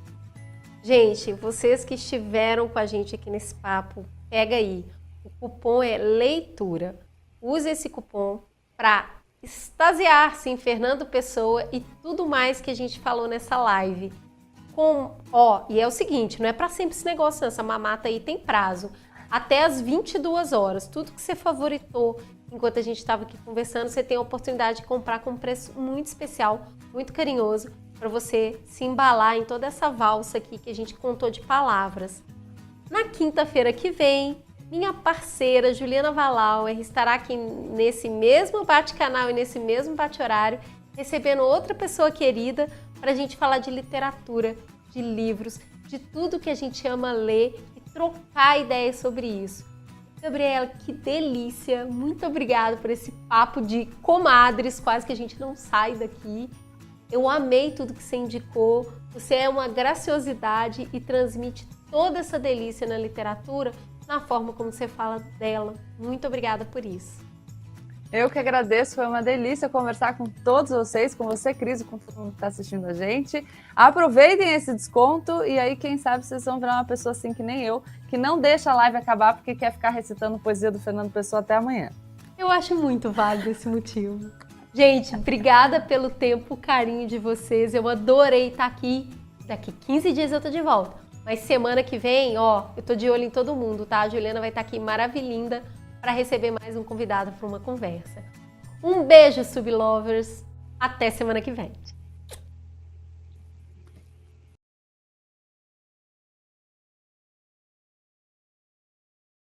Gente, vocês que estiveram com a gente aqui nesse papo, pega aí. O cupom é leitura. Use esse cupom para extasiar-se em Fernando Pessoa e tudo mais que a gente falou nessa live. E é o seguinte, não é para sempre esse negócio, não. Essa mamata aí tem prazo. Até as 22 horas, tudo que você favoritou enquanto a gente estava aqui conversando, você tem a oportunidade de comprar com um preço muito especial, muito carinhoso, para você se embalar em toda essa valsa aqui que a gente contou de palavras. Na quinta-feira que vem, minha parceira Juliana Valauer estará aqui nesse mesmo bate-canal e nesse mesmo bate-horário, recebendo outra pessoa querida para a gente falar de literatura, de livros, de tudo que a gente ama ler e trocar ideias sobre isso. Gabriela, que delícia! Muito obrigada por esse papo de comadres, quase que a gente não sai daqui. Eu amei tudo que você indicou, você é uma graciosidade e transmite toda essa delícia na literatura, na forma como você fala dela. Muito obrigada por isso. Eu que agradeço, foi uma delícia conversar com todos vocês, com você, Cris, e com todo mundo que está assistindo a gente. Aproveitem esse desconto e aí, quem sabe, vocês vão virar uma pessoa assim que nem eu, que não deixa a live acabar porque quer ficar recitando poesia do Fernando Pessoa até amanhã. Eu acho muito válido esse motivo. Gente, obrigada pelo tempo, carinho de vocês. Eu adorei estar aqui. Daqui 15 dias eu tô de volta. Mas semana que vem, eu tô de olho em todo mundo, tá? A Juliana vai estar aqui maravilhinda para receber mais um convidado para uma conversa. Um beijo, Sublovers. Até semana que vem.